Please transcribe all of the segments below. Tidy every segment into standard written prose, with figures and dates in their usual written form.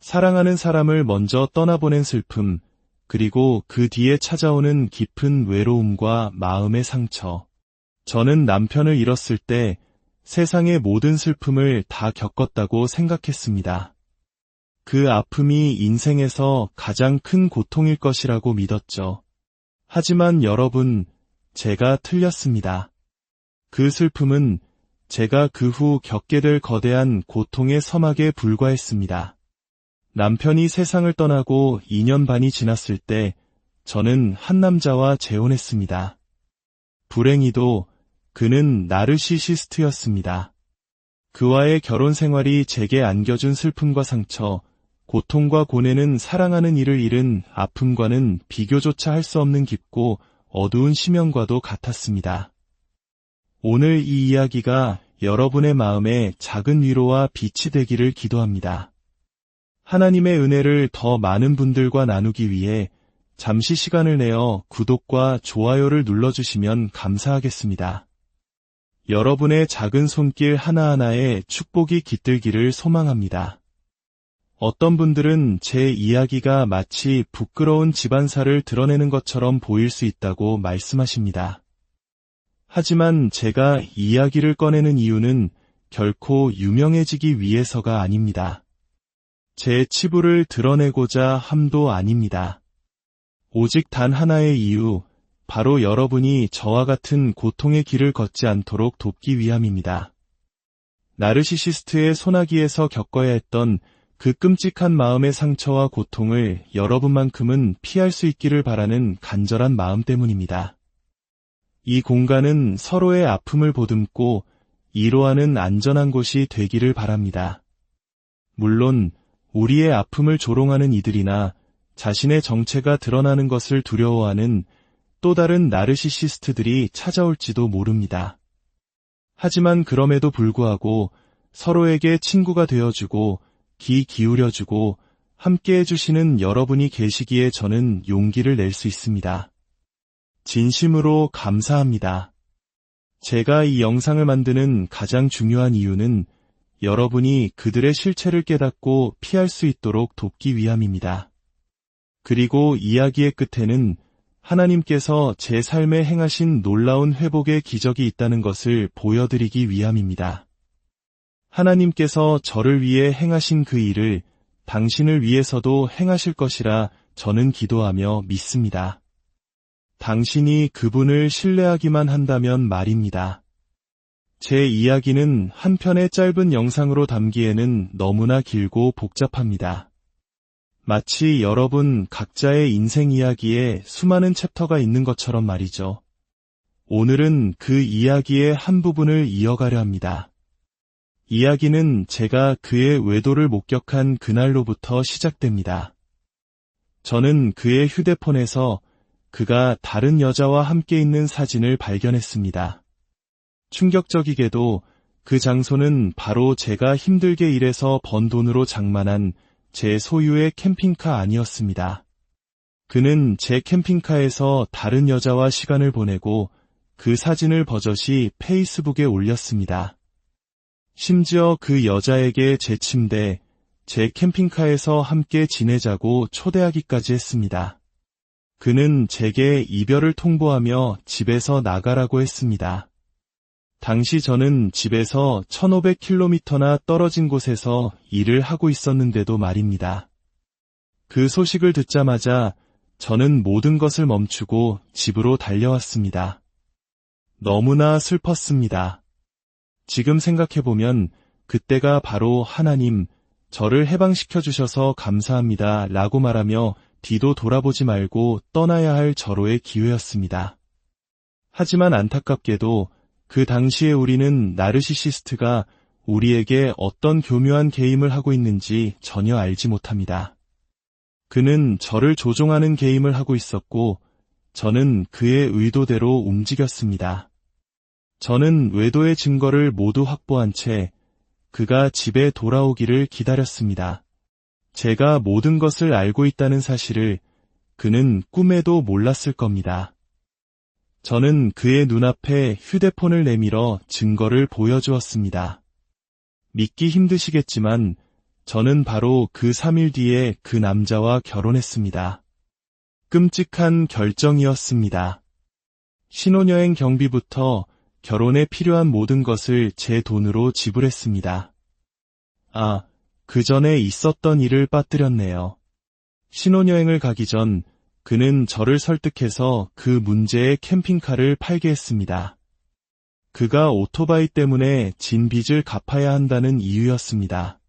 사랑하는 사람을 먼저 떠나보낸 슬픔, 그리고 그 뒤에 찾아오는 깊은 외로움과 마음의 상처. 저는 남편을 잃었을 때 세상의 모든 슬픔을 다 겪었다고 생각했습니다. 그 아픔이 인생에서 가장 큰 고통일 것이라고 믿었죠. 하지만 여러분, 제가 틀렸습니다. 그 슬픔은 제가 그 후 겪게 될 거대한 고통의 서막에 불과했습니다. 남편이 세상을 떠나고 2년 반이 지났을 때 저는 한 남자와 재혼했습니다. 불행히도 그는 나르시시스트였습니다. 그와의 결혼 생활이 제게 안겨준 슬픔과 상처, 고통과 고뇌는 사랑하는 이를 잃은 아픔과는 비교조차 할 수 없는 깊고 어두운 심연과도 같았습니다. 오늘 이 이야기가 여러분의 마음에 작은 위로와 빛이 되기를 기도합니다. 하나님의 은혜를 더 많은 분들과 나누기 위해 잠시 시간을 내어 구독과 좋아요를 눌러주시면 감사하겠습니다. 여러분의 작은 손길 하나하나에 축복이 깃들기를 소망합니다. 어떤 분들은 제 이야기가 마치 부끄러운 집안사를 드러내는 것처럼 보일 수 있다고 말씀하십니다. 하지만 제가 이야기를 꺼내는 이유는 결코 유명해지기 위해서가 아닙니다. 제 치부를 드러내고자 함도 아닙니다. 오직 단 하나의 이유, 바로 여러분이 저와 같은 고통의 길을 걷지 않도록 돕기 위함입니다. 나르시시스트의 소나기에서 겪어야 했던 그 끔찍한 마음의 상처와 고통을 여러분만큼은 피할 수 있기를 바라는 간절한 마음 때문입니다. 이 공간은 서로의 아픔을 보듬고 위로하는 안전한 곳이 되기를 바랍니다. 물론 우리의 아픔을 조롱하는 이들이나 자신의 정체가 드러나는 것을 두려워하는 또 다른 나르시시스트들이 찾아올지도 모릅니다. 하지만 그럼에도 불구하고 서로에게 친구가 되어주고 귀 기울여주고 함께 해주시는 여러분이 계시기에 저는 용기를 낼 수 있습니다. 진심으로 감사합니다. 제가 이 영상을 만드는 가장 중요한 이유는 여러분이 그들의 실체를 깨닫고 피할 수 있도록 돕기 위함입니다. 그리고 이야기의 끝에는 하나님께서 제 삶에 행하신 놀라운 회복의 기적이 있다는 것을 보여드리기 위함입니다. 하나님께서 저를 위해 행하신 그 일을 당신을 위해서도 행하실 것이라 저는 기도하며 믿습니다. 당신이 그분을 신뢰하기만 한다면 말입니다. 제 이야기는 한 편의 짧은 영상으로 담기에는 너무나 길고 복잡합니다. 마치 여러분 각자의 인생 이야기에 수많은 챕터가 있는 것처럼 말이죠. 오늘은 그 이야기의 한 부분을 이어가려 합니다. 이야기는 제가 그의 외도를 목격한 그날로부터 시작됩니다. 저는 그의 휴대폰에서 그가 다른 여자와 함께 있는 사진을 발견했습니다. 충격적이게도 그 장소는 바로 제가 힘들게 일해서 번 돈으로 장만한 제 소유의 캠핑카 아니었습니다. 그는 제 캠핑카에서 다른 여자와 시간을 보내고 그 사진을 버젓이 페이스북에 올렸습니다. 심지어 그 여자에게 제 침대, 제 캠핑카에서 함께 지내자고 초대하기까지 했습니다. 그는 제게 이별을 통보하며 집에서 나가라고 했습니다. 당시 저는 집에서 1500km나 떨어진 곳에서 일을 하고 있었는데도 말입니다. 그 소식을 듣자마자 저는 모든 것을 멈추고 집으로 달려왔습니다. 너무나 슬펐습니다. 지금 생각해보면 그때가 바로 하나님, 저를 해방시켜 주셔서 감사합니다 라고 말하며 뒤도 돌아보지 말고 떠나야 할 절호의 기회였습니다. 하지만 안타깝게도 그 당시에 우리는 나르시시스트가 우리에게 어떤 교묘한 게임을 하고 있는지 전혀 알지 못합니다. 그는 저를 조종하는 게임을 하고 있었고 저는 그의 의도대로 움직였습니다. 저는 외도의 증거를 모두 확보한 채 그가 집에 돌아오기를 기다렸습니다. 제가 모든 것을 알고 있다는 사실을 그는 꿈에도 몰랐을 겁니다. 저는 그의 눈앞에 휴대폰을 내밀어 증거를 보여주었습니다. 믿기 힘드시겠지만 저는 바로 그 3일 뒤에 그 남자와 결혼했습니다. 끔찍한 결정이었습니다. 신혼여행 경비부터 결혼에 필요한 모든 것을 제 돈으로 지불했습니다. 아, 그 전에 있었던 일을 빠뜨렸네요. 신혼여행을 가기 전 그는 저를 설득해서 그 문제의 캠핑카를 팔게 했습니다. 그가 오토바이 때문에 진 빚을 갚아야 한다는 이유였습니다.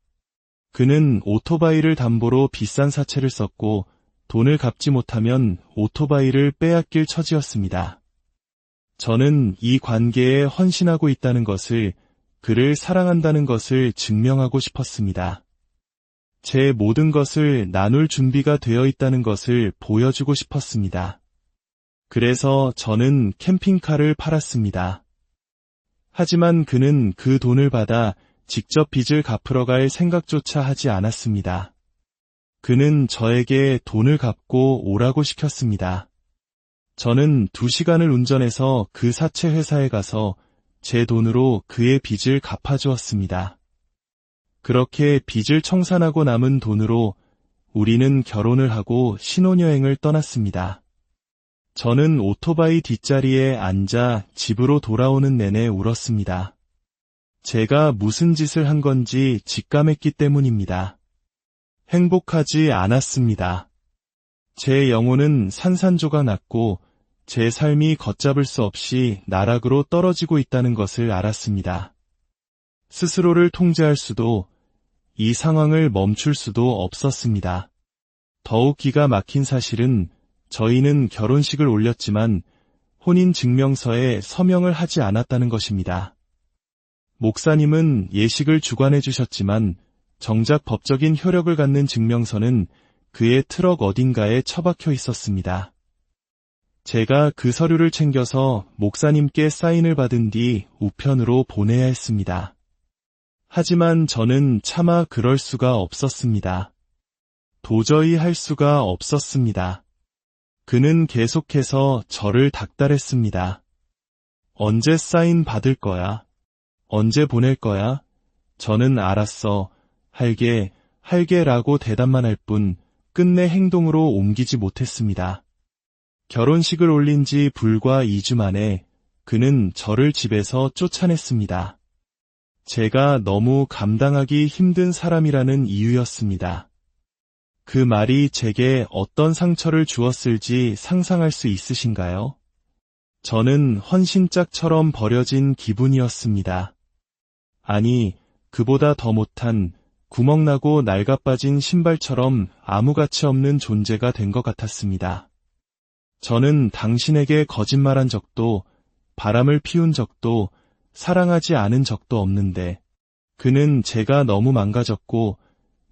그는 오토바이를 담보로 비싼 사채를 썼고 돈을 갚지 못하면 오토바이를 빼앗길 처지였습니다. 저는 이 관계에 헌신하고 있다는 것을, 그를 사랑한다는 것을 증명하고 싶었습니다. 제 모든 것을 나눌 준비가 되어 있다는 것을 보여주고 싶었습니다. 그래서 저는 캠핑카를 팔았습니다. 하지만 그는 그 돈을 받아 직접 빚을 갚으러 갈 생각조차 하지 않았습니다. 그는 저에게 돈을 갚고 오라고 시켰습니다. 저는 2시간을 운전해서 그 사채 회사에 가서 제 돈으로 그의 빚을 갚아주었습니다. 그렇게 빚을 청산하고 남은 돈으로 우리는 결혼을 하고 신혼여행을 떠났습니다. 저는 오토바이 뒷자리에 앉아 집으로 돌아오는 내내 울었습니다. 제가 무슨 짓을 한 건지 직감했기 때문입니다. 행복하지 않았습니다. 제 영혼은 산산조각 났고 제 삶이 걷잡을 수 없이 나락으로 떨어지고 있다는 것을 알았습니다. 스스로를 통제할 수도, 이 상황을 멈출 수도 없었습니다. 더욱 기가 막힌 사실은 저희는 결혼식을 올렸지만 혼인증명서에 서명을 하지 않았다는 것입니다. 목사님은 예식을 주관해 주셨지만 정작 법적인 효력을 갖는 증명서는 그의 트럭 어딘가에 처박혀 있었습니다. 제가 그 서류를 챙겨서 목사님께 사인을 받은 뒤 우편으로 보내야 했습니다. 하지만 저는 차마 그럴 수가 없었습니다. 도저히 할 수가 없었습니다. 그는 계속해서 저를 닥달했습니다. 언제 사인 받을 거야? 언제 보낼 거야? 저는 알았어. 할게라고 대답만 할 뿐 끝내 행동으로 옮기지 못했습니다. 결혼식을 올린 지 불과 2주 만에 그는 저를 집에서 쫓아냈습니다. 제가 너무 감당하기 힘든 사람이라는 이유였습니다. 그 말이 제게 어떤 상처를 주었을지 상상할 수 있으신가요? 저는 헌신짝처럼 버려진 기분이었습니다. 아니, 그보다 더 못한 구멍나고 낡아빠진 신발처럼 아무 가치 없는 존재가 된 것 같았습니다. 저는 당신에게 거짓말한 적도, 바람을 피운 적도, 사랑하지 않은 적도 없는데, 그는 제가 너무 망가졌고,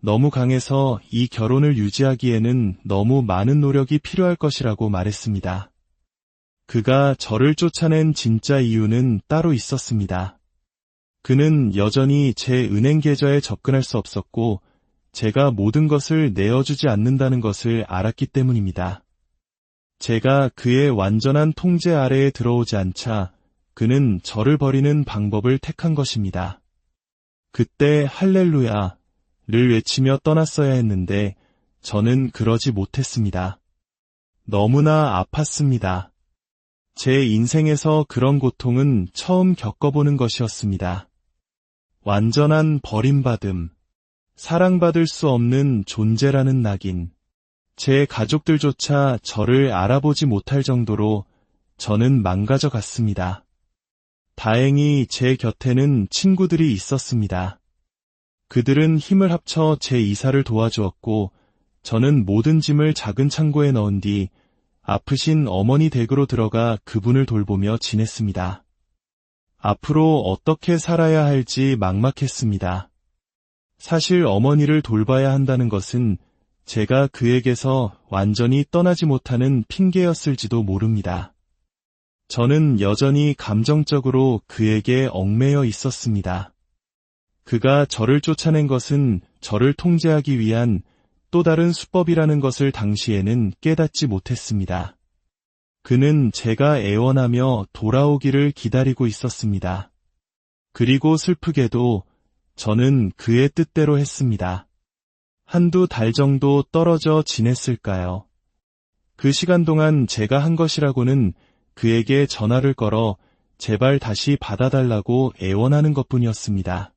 너무 강해서 이 결혼을 유지하기에는 너무 많은 노력이 필요할 것이라고 말했습니다. 그가 저를 쫓아낸 진짜 이유는 따로 있었습니다. 그는 여전히 제 은행 계좌에 접근할 수 없었고, 제가 모든 것을 내어주지 않는다는 것을 알았기 때문입니다. 제가 그의 완전한 통제 아래에 들어오지 않자 그는 저를 버리는 방법을 택한 것입니다. 그때 할렐루야를 외치며 떠났어야 했는데 저는 그러지 못했습니다. 너무나 아팠습니다. 제 인생에서 그런 고통은 처음 겪어보는 것이었습니다. 완전한 버림받음, 사랑받을 수 없는 존재라는 낙인. 제 가족들조차 저를 알아보지 못할 정도로 저는 망가져 갔습니다. 다행히 제 곁에는 친구들이 있었습니다. 그들은 힘을 합쳐 제 이사를 도와주었고, 저는 모든 짐을 작은 창고에 넣은 뒤 아프신 어머니 댁으로 들어가 그분을 돌보며 지냈습니다. 앞으로 어떻게 살아야 할지 막막했습니다. 사실 어머니를 돌봐야 한다는 것은 제가 그에게서 완전히 떠나지 못하는 핑계였을지도 모릅니다. 저는 여전히 감정적으로 그에게 얽매여 있었습니다. 그가 저를 쫓아낸 것은 저를 통제하기 위한 또 다른 수법이라는 것을 당시에는 깨닫지 못했습니다. 그는 제가 애원하며 돌아오기를 기다리고 있었습니다. 그리고 슬프게도 저는 그의 뜻대로 했습니다. 한두 달 정도 떨어져 지냈을까요? 그 시간 동안 제가 한 것이라고는 그에게 전화를 걸어 제발 다시 받아달라고 애원하는 것뿐이었습니다.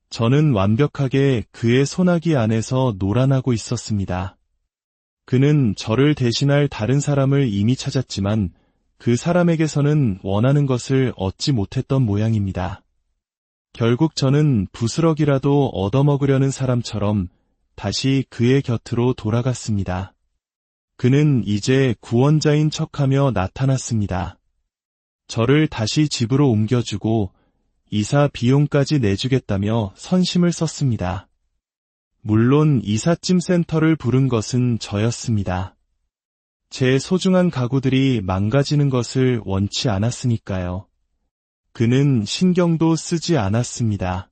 저는 완벽하게 그의 소나기 안에서 놀아나고 있었습니다. 그는 저를 대신할 다른 사람을 이미 찾았지만 그 사람에게서는 원하는 것을 얻지 못했던 모양입니다. 결국 저는 부스럭이라도 얻어먹으려는 사람처럼 다시 그의 곁으로 돌아갔습니다. 그는 이제 구원자인 척하며 나타났습니다. 저를 다시 집으로 옮겨주고 이사 비용까지 내주겠다며 선심을 썼습니다. 물론 이삿짐 센터를 부른 것은 저였습니다. 제 소중한 가구들이 망가지는 것을 원치 않았으니까요. 그는 신경도 쓰지 않았습니다.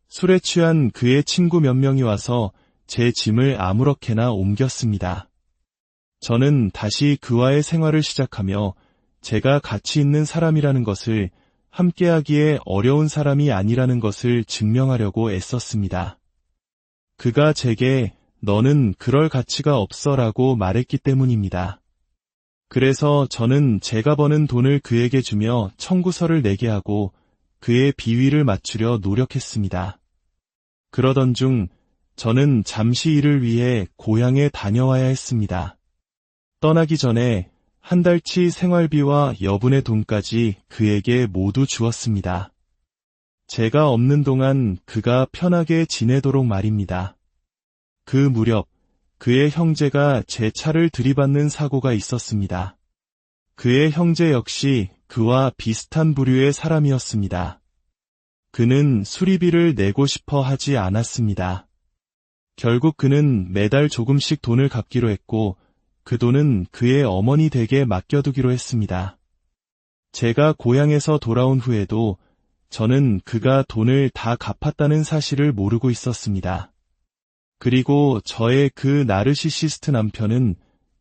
술에 취한 그의 친구 몇 명이 와서 제 짐을 아무렇게나 옮겼습니다. 저는 다시 그와의 생활을 시작하며 제가 가치 있는 사람이라는 것을, 함께하기에 어려운 사람이 아니라는 것을 증명하려고 애썼습니다. 그가 제게 너는 그럴 가치가 없어라고 말했기 때문입니다. 그래서 저는 제가 버는 돈을 그에게 주며 청구서를 내게 하고 그의 비위를 맞추려 노력했습니다. 그러던 중 저는 잠시 일을 위해 고향에 다녀와야 했습니다. 떠나기 전에 한 달치 생활비와 여분의 돈까지 그에게 모두 주었습니다. 제가 없는 동안 그가 편하게 지내도록 말입니다. 그 무렵 그의 형제가 제 차를 들이받는 사고가 있었습니다. 그의 형제 역시 그와 비슷한 부류의 사람이었습니다. 그는 수리비를 내고 싶어 하지 않았습니다. 결국 그는 매달 조금씩 돈을 갚기로 했고 그 돈은 그의 어머니 댁에 맡겨두기로 했습니다. 제가 고향에서 돌아온 후에도 저는 그가 돈을 다 갚았다는 사실을 모르고 있었습니다. 그리고 저의 그 나르시시스트 남편은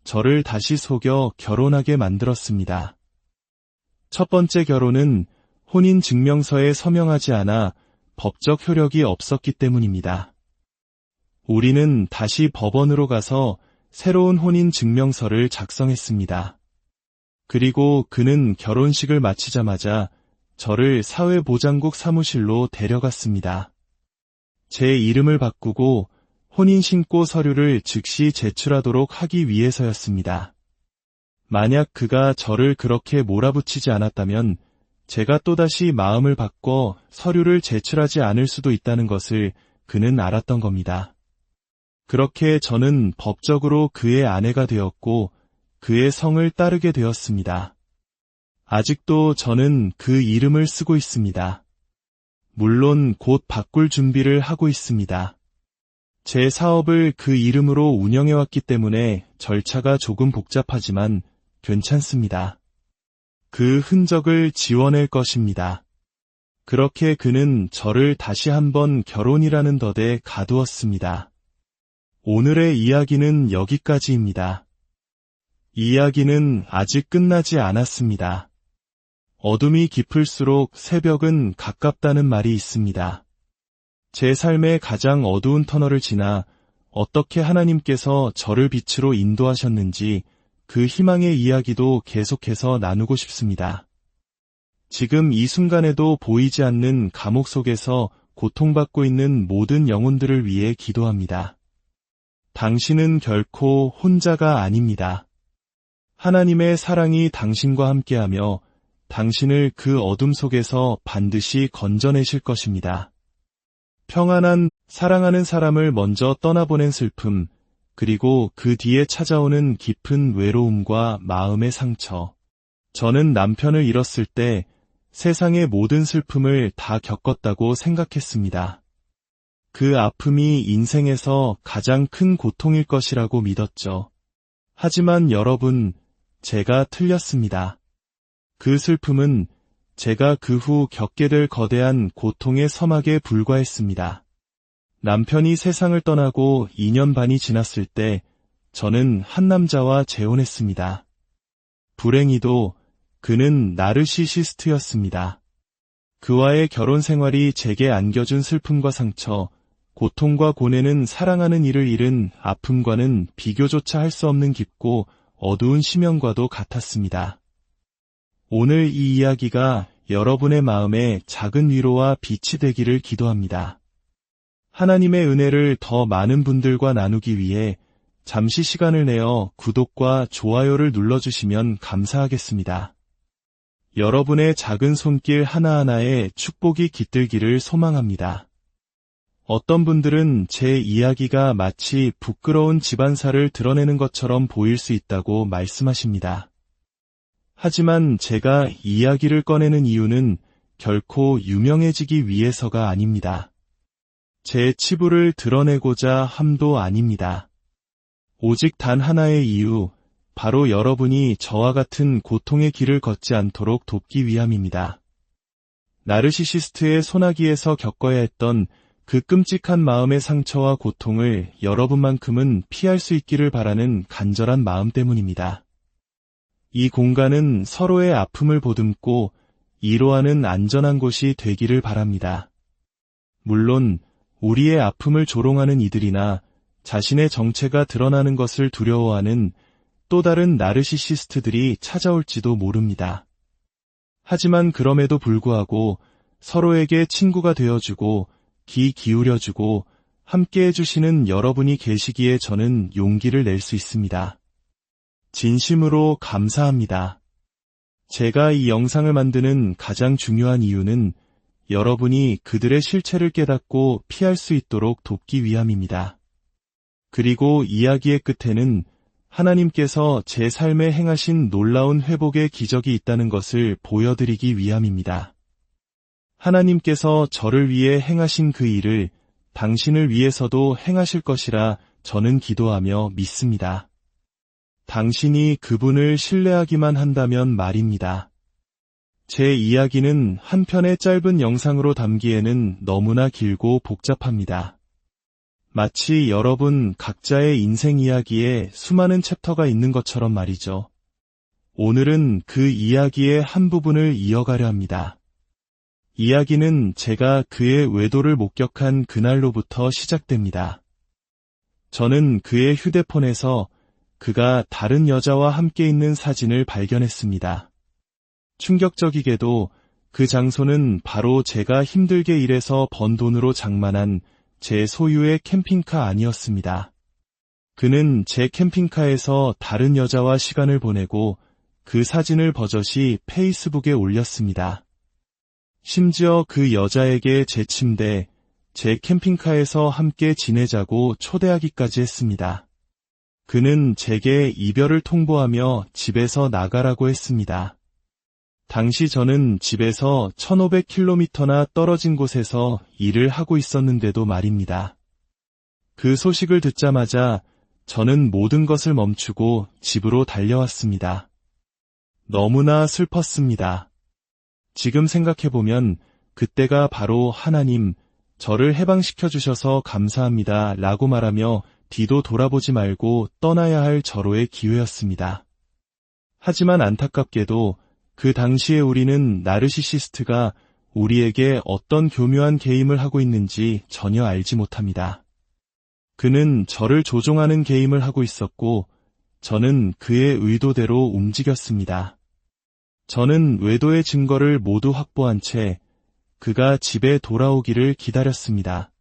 저를 다시 속여 결혼하게 만들었습니다. 첫 번째 결혼은 혼인증명서에 서명하지 않아 법적 효력이 없었기 때문입니다. 우리는 다시 법원으로 가서 새로운 혼인증명서를 작성했습니다. 그리고 그는 결혼식을 마치자마자 저를 사회보장국 사무실로 데려갔습니다. 제 이름을 바꾸고 혼인신고 서류를 즉시 제출하도록 하기 위해서였습니다. 만약 그가 저를 그렇게 몰아붙이지 않았다면 제가 또다시 마음을 바꿔 서류를 제출하지 않을 수도 있다는 것을 그는 알았던 겁니다. 그렇게 저는 법적으로 그의 아내가 되었고 그의 성을 따르게 되었습니다. 아직도 저는 그 이름을 쓰고 있습니다. 물론 곧 바꿀 준비를 하고 있습니다. 제 사업을 그 이름으로 운영해왔기 때문에 절차가 조금 복잡하지만 괜찮습니다. 그 흔적을 지워낼 것입니다. 그렇게 그는 저를 다시 한번 결혼이라는 덫에 가두었습니다. 오늘의 이야기는 여기까지입니다. 이야기는 아직 끝나지 않았습니다. 어둠이 깊을수록 새벽은 가깝다는 말이 있습니다. 제 삶의 가장 어두운 터널을 지나 어떻게 하나님께서 저를 빛으로 인도하셨는지 그 희망의 이야기도 계속해서 나누고 싶습니다. 지금 이 순간에도 보이지 않는 감옥 속에서 고통받고 있는 모든 영혼들을 위해 기도합니다. 당신은 결코 혼자가 아닙니다. 하나님의 사랑이 당신과 함께하며 당신을 그 어둠 속에서 반드시 건져내실 것입니다. 평안한, 사랑하는 사람을 먼저 떠나보낸 슬픔, 그리고 그 뒤에 찾아오는 깊은 외로움과 마음의 상처. 저는 남편을 잃었을 때 세상의 모든 슬픔을 다 겪었다고 생각했습니다. 그 아픔이 인생에서 가장 큰 고통일 것이라고 믿었죠. 하지만 여러분, 제가 틀렸습니다. 그 슬픔은 제가 그 후 겪게 될 거대한 고통의 서막에 불과했습니다. 남편이 세상을 떠나고 2년 반이 지났을 때 저는 한 남자와 재혼했습니다. 불행히도 그는 나르시시스트였습니다. 그와의 결혼 생활이 제게 안겨준 슬픔과 상처, 고통과 고뇌는 사랑하는 이를 잃은 아픔과는 비교조차 할 수 없는 깊고 어두운 심연과도 같았습니다. 오늘 이 이야기가 여러분의 마음에 작은 위로와 빛이 되기를 기도합니다. 하나님의 은혜를 더 많은 분들과 나누기 위해 잠시 시간을 내어 구독과 좋아요를 눌러주시면 감사하겠습니다. 여러분의 작은 손길 하나하나에 축복이 깃들기를 소망합니다. 어떤 분들은 제 이야기가 마치 부끄러운 집안사를 드러내는 것처럼 보일 수 있다고 말씀하십니다. 하지만 제가 이야기를 꺼내는 이유는 결코 유명해지기 위해서가 아닙니다. 제 치부를 드러내고자 함도 아닙니다. 오직 단 하나의 이유, 바로 여러분이 저와 같은 고통의 길을 걷지 않도록 돕기 위함입니다. 나르시시스트의 소나기에서 겪어야 했던 그 끔찍한 마음의 상처와 고통을 여러분만큼은 피할 수 있기를 바라는 간절한 마음 때문입니다. 이 공간은 서로의 아픔을 보듬고 위로하는 안전한 곳이 되기를 바랍니다. 물론 우리의 아픔을 조롱하는 이들이나 자신의 정체가 드러나는 것을 두려워하는 또 다른 나르시시스트들이 찾아올지도 모릅니다. 하지만 그럼에도 불구하고 서로에게 친구가 되어주고 귀 기울여주고 함께 해주시는 여러분이 계시기에 저는 용기를 낼 수 있습니다. 진심으로 감사합니다. 제가 이 영상을 만드는 가장 중요한 이유는 여러분이 그들의 실체를 깨닫고 피할 수 있도록 돕기 위함입니다. 그리고 이야기의 끝에는 하나님께서 제 삶에 행하신 놀라운 회복의 기적이 있다는 것을 보여드리기 위함입니다. 하나님께서 저를 위해 행하신 그 일을 당신을 위해서도 행하실 것이라 저는 기도하며 믿습니다. 당신이 그분을 신뢰하기만 한다면 말입니다. 제 이야기는 한 편의 짧은 영상으로 담기에는 너무나 길고 복잡합니다. 마치 여러분 각자의 인생 이야기에 수많은 챕터가 있는 것처럼 말이죠. 오늘은 그 이야기의 한 부분을 이어가려 합니다. 이야기는 제가 그의 외도를 목격한 그날로부터 시작됩니다. 저는 그의 휴대폰에서 그가 다른 여자와 함께 있는 사진을 발견했습니다. 충격적이게도 그 장소는 바로 제가 힘들게 일해서 번 돈으로 장만한 제 소유의 캠핑카 아니었습니다. 그는 제 캠핑카에서 다른 여자와 시간을 보내고 그 사진을 버젓이 페이스북에 올렸습니다. 심지어 그 여자에게 제 침대, 제 캠핑카에서 함께 지내자고 초대하기까지 했습니다. 그는 제게 이별을 통보하며 집에서 나가라고 했습니다. 당시 저는 집에서 1500km나 떨어진 곳에서 일을 하고 있었는데도 말입니다. 그 소식을 듣자마자 저는 모든 것을 멈추고 집으로 달려왔습니다. 너무나 슬펐습니다. 지금 생각해보면 그때가 바로 하나님, 저를 해방시켜 주셔서 감사합니다 라고 말하며 뒤도 돌아보지 말고 떠나야 할 절호의 기회였습니다. 하지만 안타깝게도 그 당시에 우리는 나르시시스트가 우리에게 어떤 교묘한 게임을 하고 있는지 전혀 알지 못합니다. 그는 저를 조종하는 게임을 하고 있었고 저는 그의 의도대로 움직였습니다. 저는 외도의 증거를 모두 확보한 채 그가 집에 돌아오기를 기다렸습니다.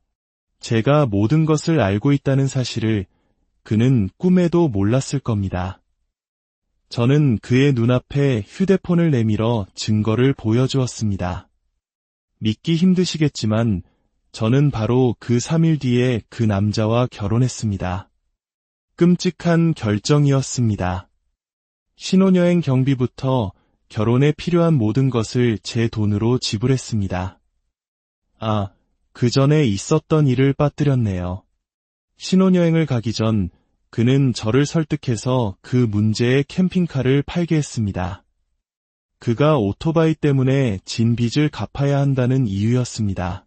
제가 모든 것을 알고 있다는 사실을 그는 꿈에도 몰랐을 겁니다. 저는 그의 눈앞에 휴대폰을 내밀어 증거를 보여주었습니다. 믿기 힘드시겠지만 저는 바로 그 3일 뒤에 그 남자와 결혼했습니다. 끔찍한 결정이었습니다. 신혼여행 경비부터 결혼에 필요한 모든 것을 제 돈으로 지불했습니다. 그 전에 있었던 일을 빠뜨렸네요. 신혼여행을 가기 전 그는 저를 설득해서 그 문제의 캠핑카를 팔게 했습니다. 그가 오토바이 때문에 진 빚을 갚아야 한다는 이유였습니다.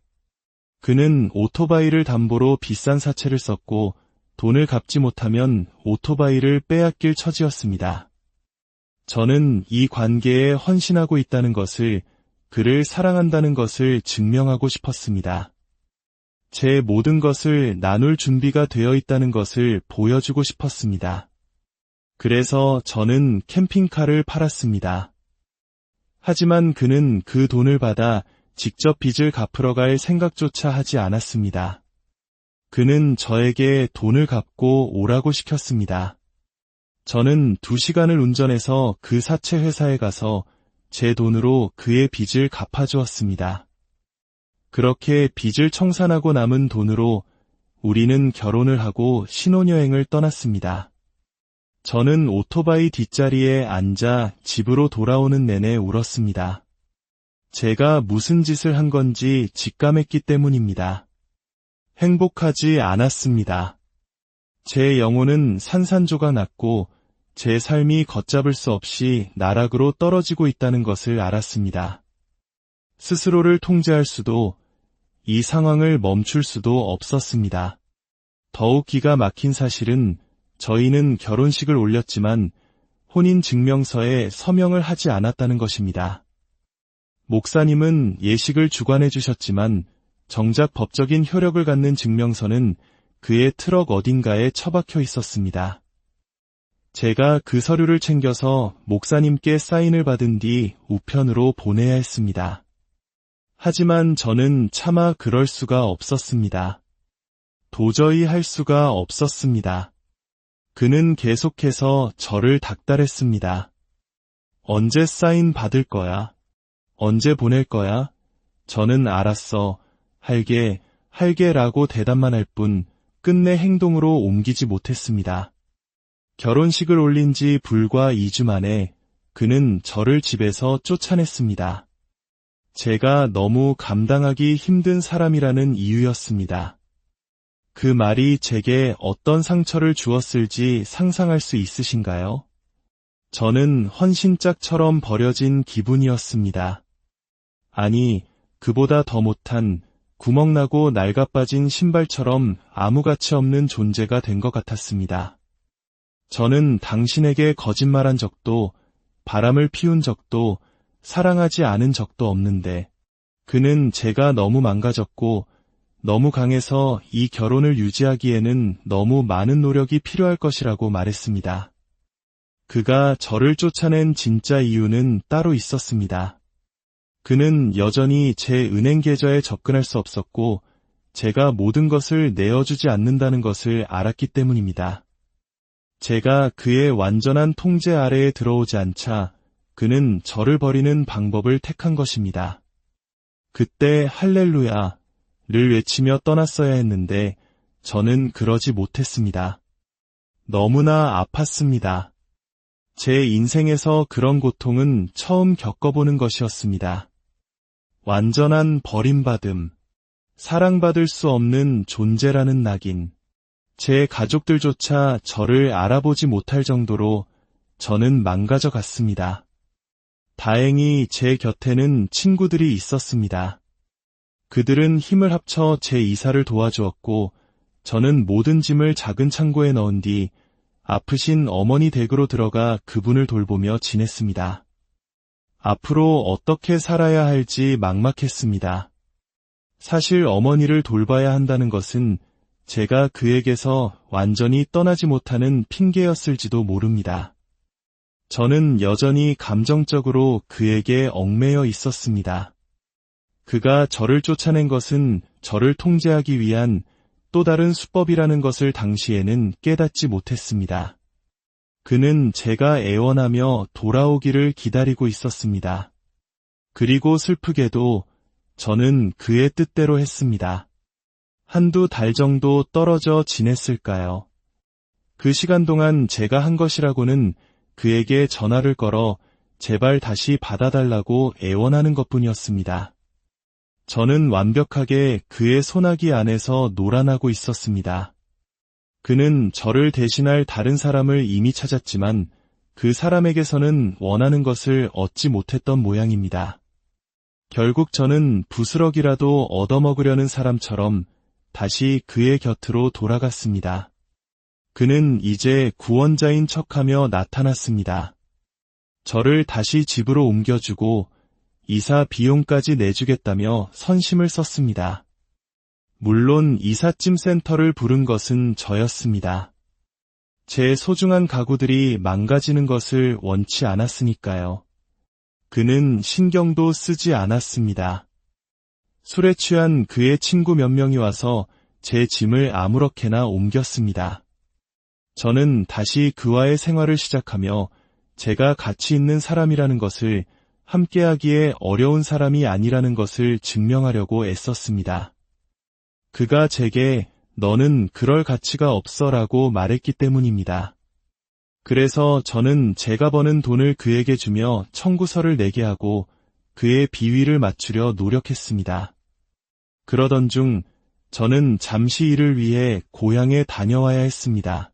그는 오토바이를 담보로 비싼 사채를 썼고 돈을 갚지 못하면 오토바이를 빼앗길 처지였습니다. 저는 이 관계에 헌신하고 있다는 것을, 그를 사랑한다는 것을 증명하고 싶었습니다. 제 모든 것을 나눌 준비가 되어 있다는 것을 보여주고 싶었습니다. 그래서 저는 캠핑카를 팔았습니다. 하지만 그는 그 돈을 받아 직접 빚을 갚으러 갈 생각조차 하지 않았습니다. 그는 저에게 돈을 갚고 오라고 시켰습니다. 저는 2시간을 운전해서 그 사채 회사에 가서 제 돈으로 그의 빚을 갚아주었습니다. 그렇게 빚을 청산하고 남은 돈으로 우리는 결혼을 하고 신혼여행을 떠났습니다. 저는 오토바이 뒷자리에 앉아 집으로 돌아오는 내내 울었습니다. 제가 무슨 짓을 한 건지 직감했기 때문입니다. 행복하지 않았습니다. 제 영혼은 산산조각 났고 제 삶이 걷잡을 수 없이 나락으로 떨어지고 있다는 것을 알았습니다. 스스로를 통제할 수도, 이 상황을 멈출 수도 없었습니다. 더욱 기가 막힌 사실은 저희는 결혼식을 올렸지만 혼인증명서에 서명을 하지 않았다는 것입니다. 목사님은 예식을 주관해 주셨지만 정작 법적인 효력을 갖는 증명서는 그의 트럭 어딘가에 처박혀 있었습니다. 제가 그 서류를 챙겨서 목사님께 사인을 받은 뒤 우편으로 보내야 했습니다. 하지만 저는 차마 그럴 수가 없었습니다. 도저히 할 수가 없었습니다. 그는 계속해서 저를 닥달했습니다. 언제 사인 받을 거야? 언제 보낼 거야? 저는 알았어. 할게라고 대답만 할 뿐 끝내 행동으로 옮기지 못했습니다. 결혼식을 올린 지 불과 2주 만에 그는 저를 집에서 쫓아냈습니다. 제가 너무 감당하기 힘든 사람이라는 이유였습니다. 그 말이 제게 어떤 상처를 주었을지 상상할 수 있으신가요? 저는 헌신짝처럼 버려진 기분이었습니다. 아니, 그보다 더 못한 구멍나고 낡아빠진 신발처럼 아무 가치 없는 존재가 된 것 같았습니다. 저는 당신에게 거짓말한 적도, 바람을 피운 적도, 사랑하지 않은 적도 없는데, 그는 제가 너무 망가졌고, 너무 강해서 이 결혼을 유지하기에는 너무 많은 노력이 필요할 것이라고 말했습니다. 그가 저를 쫓아낸 진짜 이유는 따로 있었습니다. 그는 여전히 제 은행 계좌에 접근할 수 없었고, 제가 모든 것을 내어주지 않는다는 것을 알았기 때문입니다. 제가 그의 완전한 통제 아래에 들어오지 않자 그는 저를 버리는 방법을 택한 것입니다. 그때 할렐루야를 외치며 떠났어야 했는데 저는 그러지 못했습니다. 너무나 아팠습니다. 제 인생에서 그런 고통은 처음 겪어보는 것이었습니다. 완전한 버림받음, 사랑받을 수 없는 존재라는 낙인, 제 가족들조차 저를 알아보지 못할 정도로 저는 망가져 갔습니다. 다행히 제 곁에는 친구들이 있었습니다. 그들은 힘을 합쳐 제 이사를 도와주었고 저는 모든 짐을 작은 창고에 넣은 뒤 아프신 어머니 댁으로 들어가 그분을 돌보며 지냈습니다. 앞으로 어떻게 살아야 할지 막막했습니다. 사실 어머니를 돌봐야 한다는 것은 제가 그에게서 완전히 떠나지 못하는 핑계였을지도 모릅니다. 저는 여전히 감정적으로 그에게 얽매여 있었습니다. 그가 저를 쫓아낸 것은 저를 통제하기 위한 또 다른 수법이라는 것을 당시에는 깨닫지 못했습니다. 그는 제가 애원하며 돌아오기를 기다리고 있었습니다. 그리고 슬프게도 저는 그의 뜻대로 했습니다. 한두 달 정도 떨어져 지냈을까요? 그 시간 동안 제가 한 것이라고는 그에게 전화를 걸어 제발 다시 받아달라고 애원하는 것뿐이었습니다. 저는 완벽하게 그의 소나기 안에서 놀아나고 있었습니다. 그는 저를 대신할 다른 사람을 이미 찾았지만 그 사람에게서는 원하는 것을 얻지 못했던 모양입니다. 결국 저는 부스럭이라도 얻어먹으려는 사람처럼 다시 그의 곁으로 돌아갔습니다. 그는 이제 구원자인 척하며 나타났습니다. 저를 다시 집으로 옮겨주고 이사 비용까지 내주겠다며 선심을 썼습니다. 물론 이삿짐 센터를 부른 것은 저였습니다. 제 소중한 가구들이 망가지는 것을 원치 않았으니까요. 그는 신경도 쓰지 않았습니다. 술에 취한 그의 친구 몇 명이 와서 제 짐을 아무렇게나 옮겼습니다. 저는 다시 그와의 생활을 시작하며 제가 가치 있는 사람이라는 것을, 함께하기에 어려운 사람이 아니라는 것을 증명하려고 애썼습니다. 그가 제게 너는 그럴 가치가 없어라고 말했기 때문입니다. 그래서 저는 제가 버는 돈을 그에게 주며 청구서를 내게 하고 그의 비위를 맞추려 노력했습니다. 그러던 중 저는 잠시 일을 위해 고향에 다녀와야 했습니다.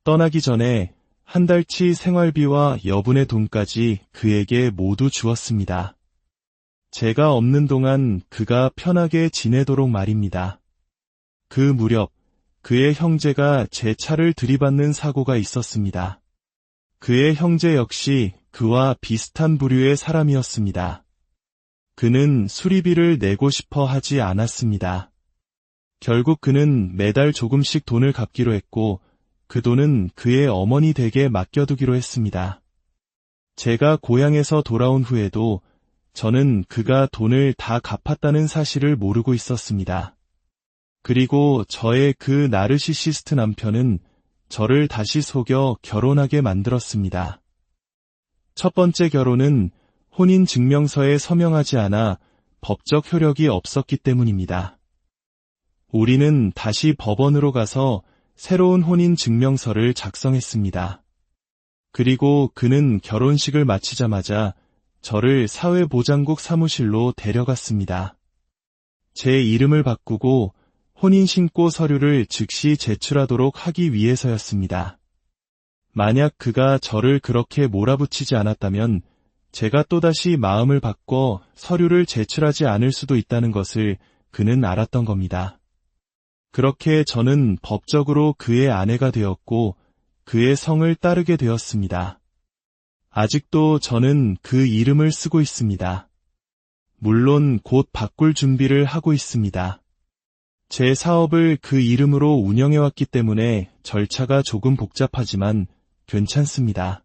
떠나기 전에 한 달치 생활비와 여분의 돈까지 그에게 모두 주었습니다. 제가 없는 동안 그가 편하게 지내도록 말입니다. 그 무렵 그의 형제가 제 차를 들이받는 사고가 있었습니다. 그의 형제 역시 그와 비슷한 부류의 사람이었습니다. 그는 수리비를 내고 싶어 하지 않았습니다. 결국 그는 매달 조금씩 돈을 갚기로 했고 그 돈은 그의 어머니 댁에 맡겨두기로 했습니다. 제가 고향에서 돌아온 후에도 저는 그가 돈을 다 갚았다는 사실을 모르고 있었습니다. 그리고 저의 그 나르시시스트 남편은 저를 다시 속여 결혼하게 만들었습니다. 첫 번째 결혼은 혼인증명서에 서명하지 않아 법적 효력이 없었기 때문입니다. 우리는 다시 법원으로 가서 새로운 혼인증명서를 작성했습니다. 그리고 그는 결혼식을 마치자마자 저를 사회보장국 사무실로 데려갔습니다. 제 이름을 바꾸고 혼인신고 서류를 즉시 제출하도록 하기 위해서였습니다. 만약 그가 저를 그렇게 몰아붙이지 않았다면 제가 또다시 마음을 바꿔 서류를 제출하지 않을 수도 있다는 것을 그는 알았던 겁니다. 그렇게 저는 법적으로 그의 아내가 되었고 그의 성을 따르게 되었습니다. 아직도 저는 그 이름을 쓰고 있습니다. 물론 곧 바꿀 준비를 하고 있습니다. 제 사업을 그 이름으로 운영해왔기 때문에 절차가 조금 복잡하지만 괜찮습니다.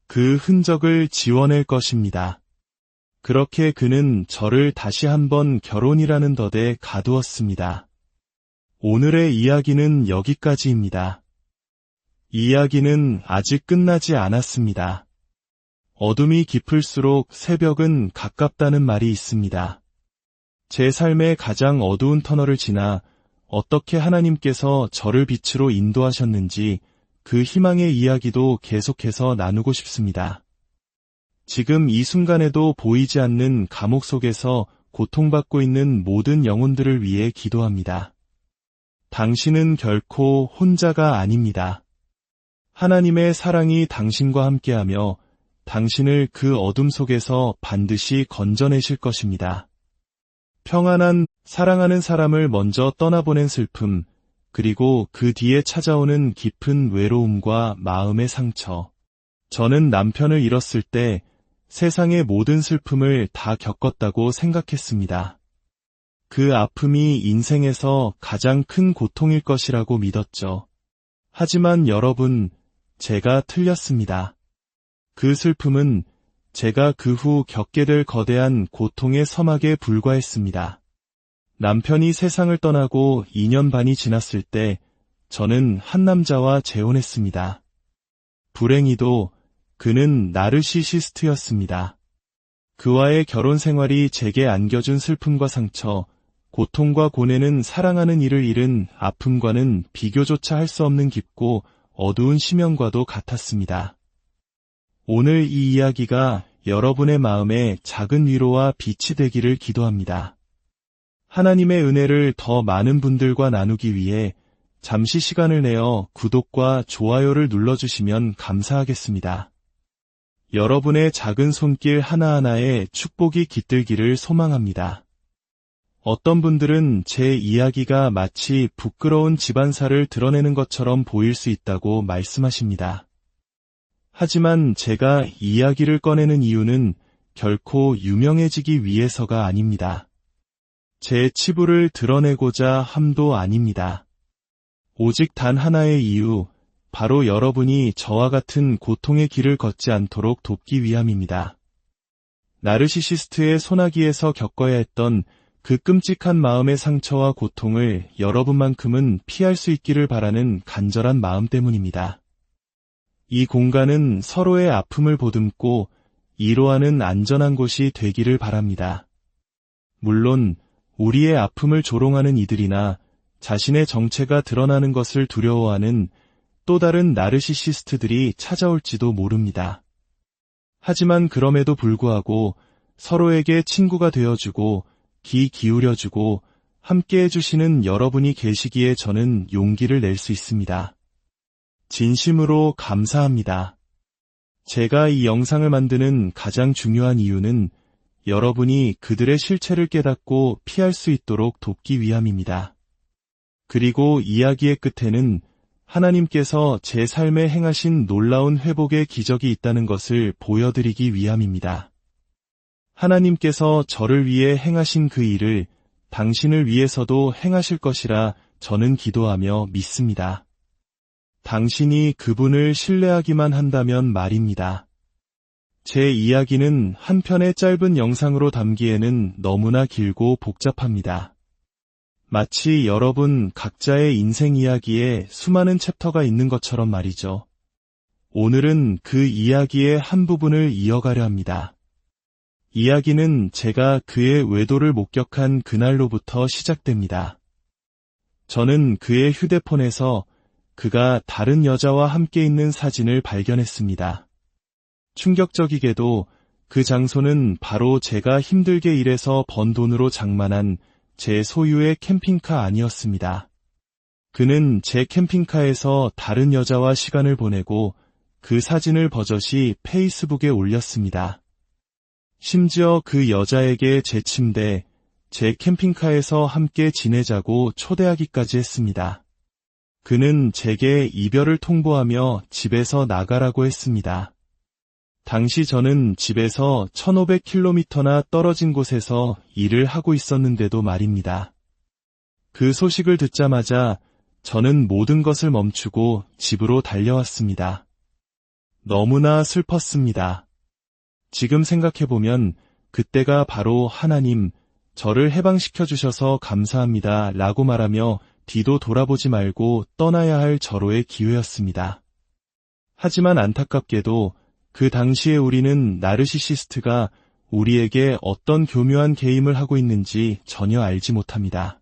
그 흔적을 지워낼 것입니다. 그렇게 그는 저를 다시 한번 결혼이라는 덫에 가두었습니다. 오늘의 이야기는 여기까지입니다. 이야기는 아직 끝나지 않았습니다. 어둠이 깊을수록 새벽은 가깝다는 말이 있습니다. 제 삶의 가장 어두운 터널을 지나 어떻게 하나님께서 저를 빛으로 인도하셨는지 그 희망의 이야기도 계속해서 나누고 싶습니다. 지금 이 순간에도 보이지 않는 감옥 속에서 고통받고 있는 모든 영혼들을 위해 기도합니다. 당신은 결코 혼자가 아닙니다. 하나님의 사랑이 당신과 함께하며 당신을 그 어둠 속에서 반드시 건져내실 것입니다. 평안한, 사랑하는 사람을 먼저 떠나보낸 슬픔, 그리고 그 뒤에 찾아오는 깊은 외로움과 마음의 상처. 저는 남편을 잃었을 때 세상의 모든 슬픔을 다 겪었다고 생각했습니다. 그 아픔이 인생에서 가장 큰 고통일 것이라고 믿었죠. 하지만 여러분, 제가 틀렸습니다. 그 슬픔은 제가 그 후 겪게 될 거대한 고통의 서막에 불과했습니다. 남편이 세상을 떠나고 2년 반이 지났을 때 저는 한 남자와 재혼했습니다. 불행히도 그는 나르시시스트였습니다. 그와의 결혼 생활이 제게 안겨준 슬픔과 상처, 고통과 고뇌는 사랑하는 이를 잃은 아픔과는 비교조차 할 수 없는 깊고 어두운 심연과도 같았습니다. 오늘 이 이야기가 여러분의 마음에 작은 위로와 빛이 되기를 기도합니다. 하나님의 은혜를 더 많은 분들과 나누기 위해 잠시 시간을 내어 구독과 좋아요를 눌러주시면 감사하겠습니다. 여러분의 작은 손길 하나하나에 축복이 깃들기를 소망합니다. 어떤 분들은 제 이야기가 마치 부끄러운 집안사를 드러내는 것처럼 보일 수 있다고 말씀하십니다. 하지만 제가 이야기를 꺼내는 이유는 결코 유명해지기 위해서가 아닙니다. 제 치부를 드러내고자 함도 아닙니다. 오직 단 하나의 이유, 바로 여러분이 저와 같은 고통의 길을 걷지 않도록 돕기 위함입니다. 나르시시스트의 소나기에서 겪어야 했던 그 끔찍한 마음의 상처와 고통을 여러분만큼은 피할 수 있기를 바라는 간절한 마음 때문입니다. 이 공간은 서로의 아픔을 보듬고 이로하는 안전한 곳이 되기를 바랍니다. 물론 우리의 아픔을 조롱하는 이들이나 자신의 정체가 드러나는 것을 두려워하는 또 다른 나르시시스트들이 찾아올지도 모릅니다. 하지만 그럼에도 불구하고 서로에게 친구가 되어주고 귀 기울여주고 함께 해주시는 여러분이 계시기에 저는 용기를 낼 수 있습니다. 진심으로 감사합니다. 제가 이 영상을 만드는 가장 중요한 이유는 여러분이 그들의 실체를 깨닫고 피할 수 있도록 돕기 위함입니다. 그리고 이야기의 끝에는 하나님께서 제 삶에 행하신 놀라운 회복의 기적이 있다는 것을 보여드리기 위함입니다. 하나님께서 저를 위해 행하신 그 일을 당신을 위해서도 행하실 것이라 저는 기도하며 믿습니다. 당신이 그분을 신뢰하기만 한다면 말입니다. 제 이야기는 한 편의 짧은 영상으로 담기에는 너무나 길고 복잡합니다. 마치 여러분 각자의 인생 이야기에 수많은 챕터가 있는 것처럼 말이죠. 오늘은 그 이야기의 한 부분을 이어가려 합니다. 이야기는 제가 그의 외도를 목격한 그날로부터 시작됩니다. 저는 그의 휴대폰에서 그가 다른 여자와 함께 있는 사진을 발견했습니다. 충격적이게도 그 장소는 바로 제가 힘들게 일해서 번 돈으로 장만한 제 소유의 캠핑카 아니었습니다. 그는 제 캠핑카에서 다른 여자와 시간을 보내고 그 사진을 버젓이 페이스북에 올렸습니다. 심지어 그 여자에게 제 침대, 제 캠핑카에서 함께 지내자고 초대하기까지 했습니다. 그는 제게 이별을 통보하며 집에서 나가라고 했습니다. 당시 저는 집에서 1500km나 떨어진 곳에서 일을 하고 있었는데도 말입니다. 그 소식을 듣자마자 저는 모든 것을 멈추고 집으로 달려왔습니다. 너무나 슬펐습니다. 지금 생각해보면 그때가 바로 하나님, 저를 해방시켜 주셔서 감사합니다 라고 말하며 뒤도 돌아보지 말고 떠나야 할 절호의 기회였습니다. 하지만 안타깝게도 그 당시에 우리는 나르시시스트가 우리에게 어떤 교묘한 게임을 하고 있는지 전혀 알지 못합니다.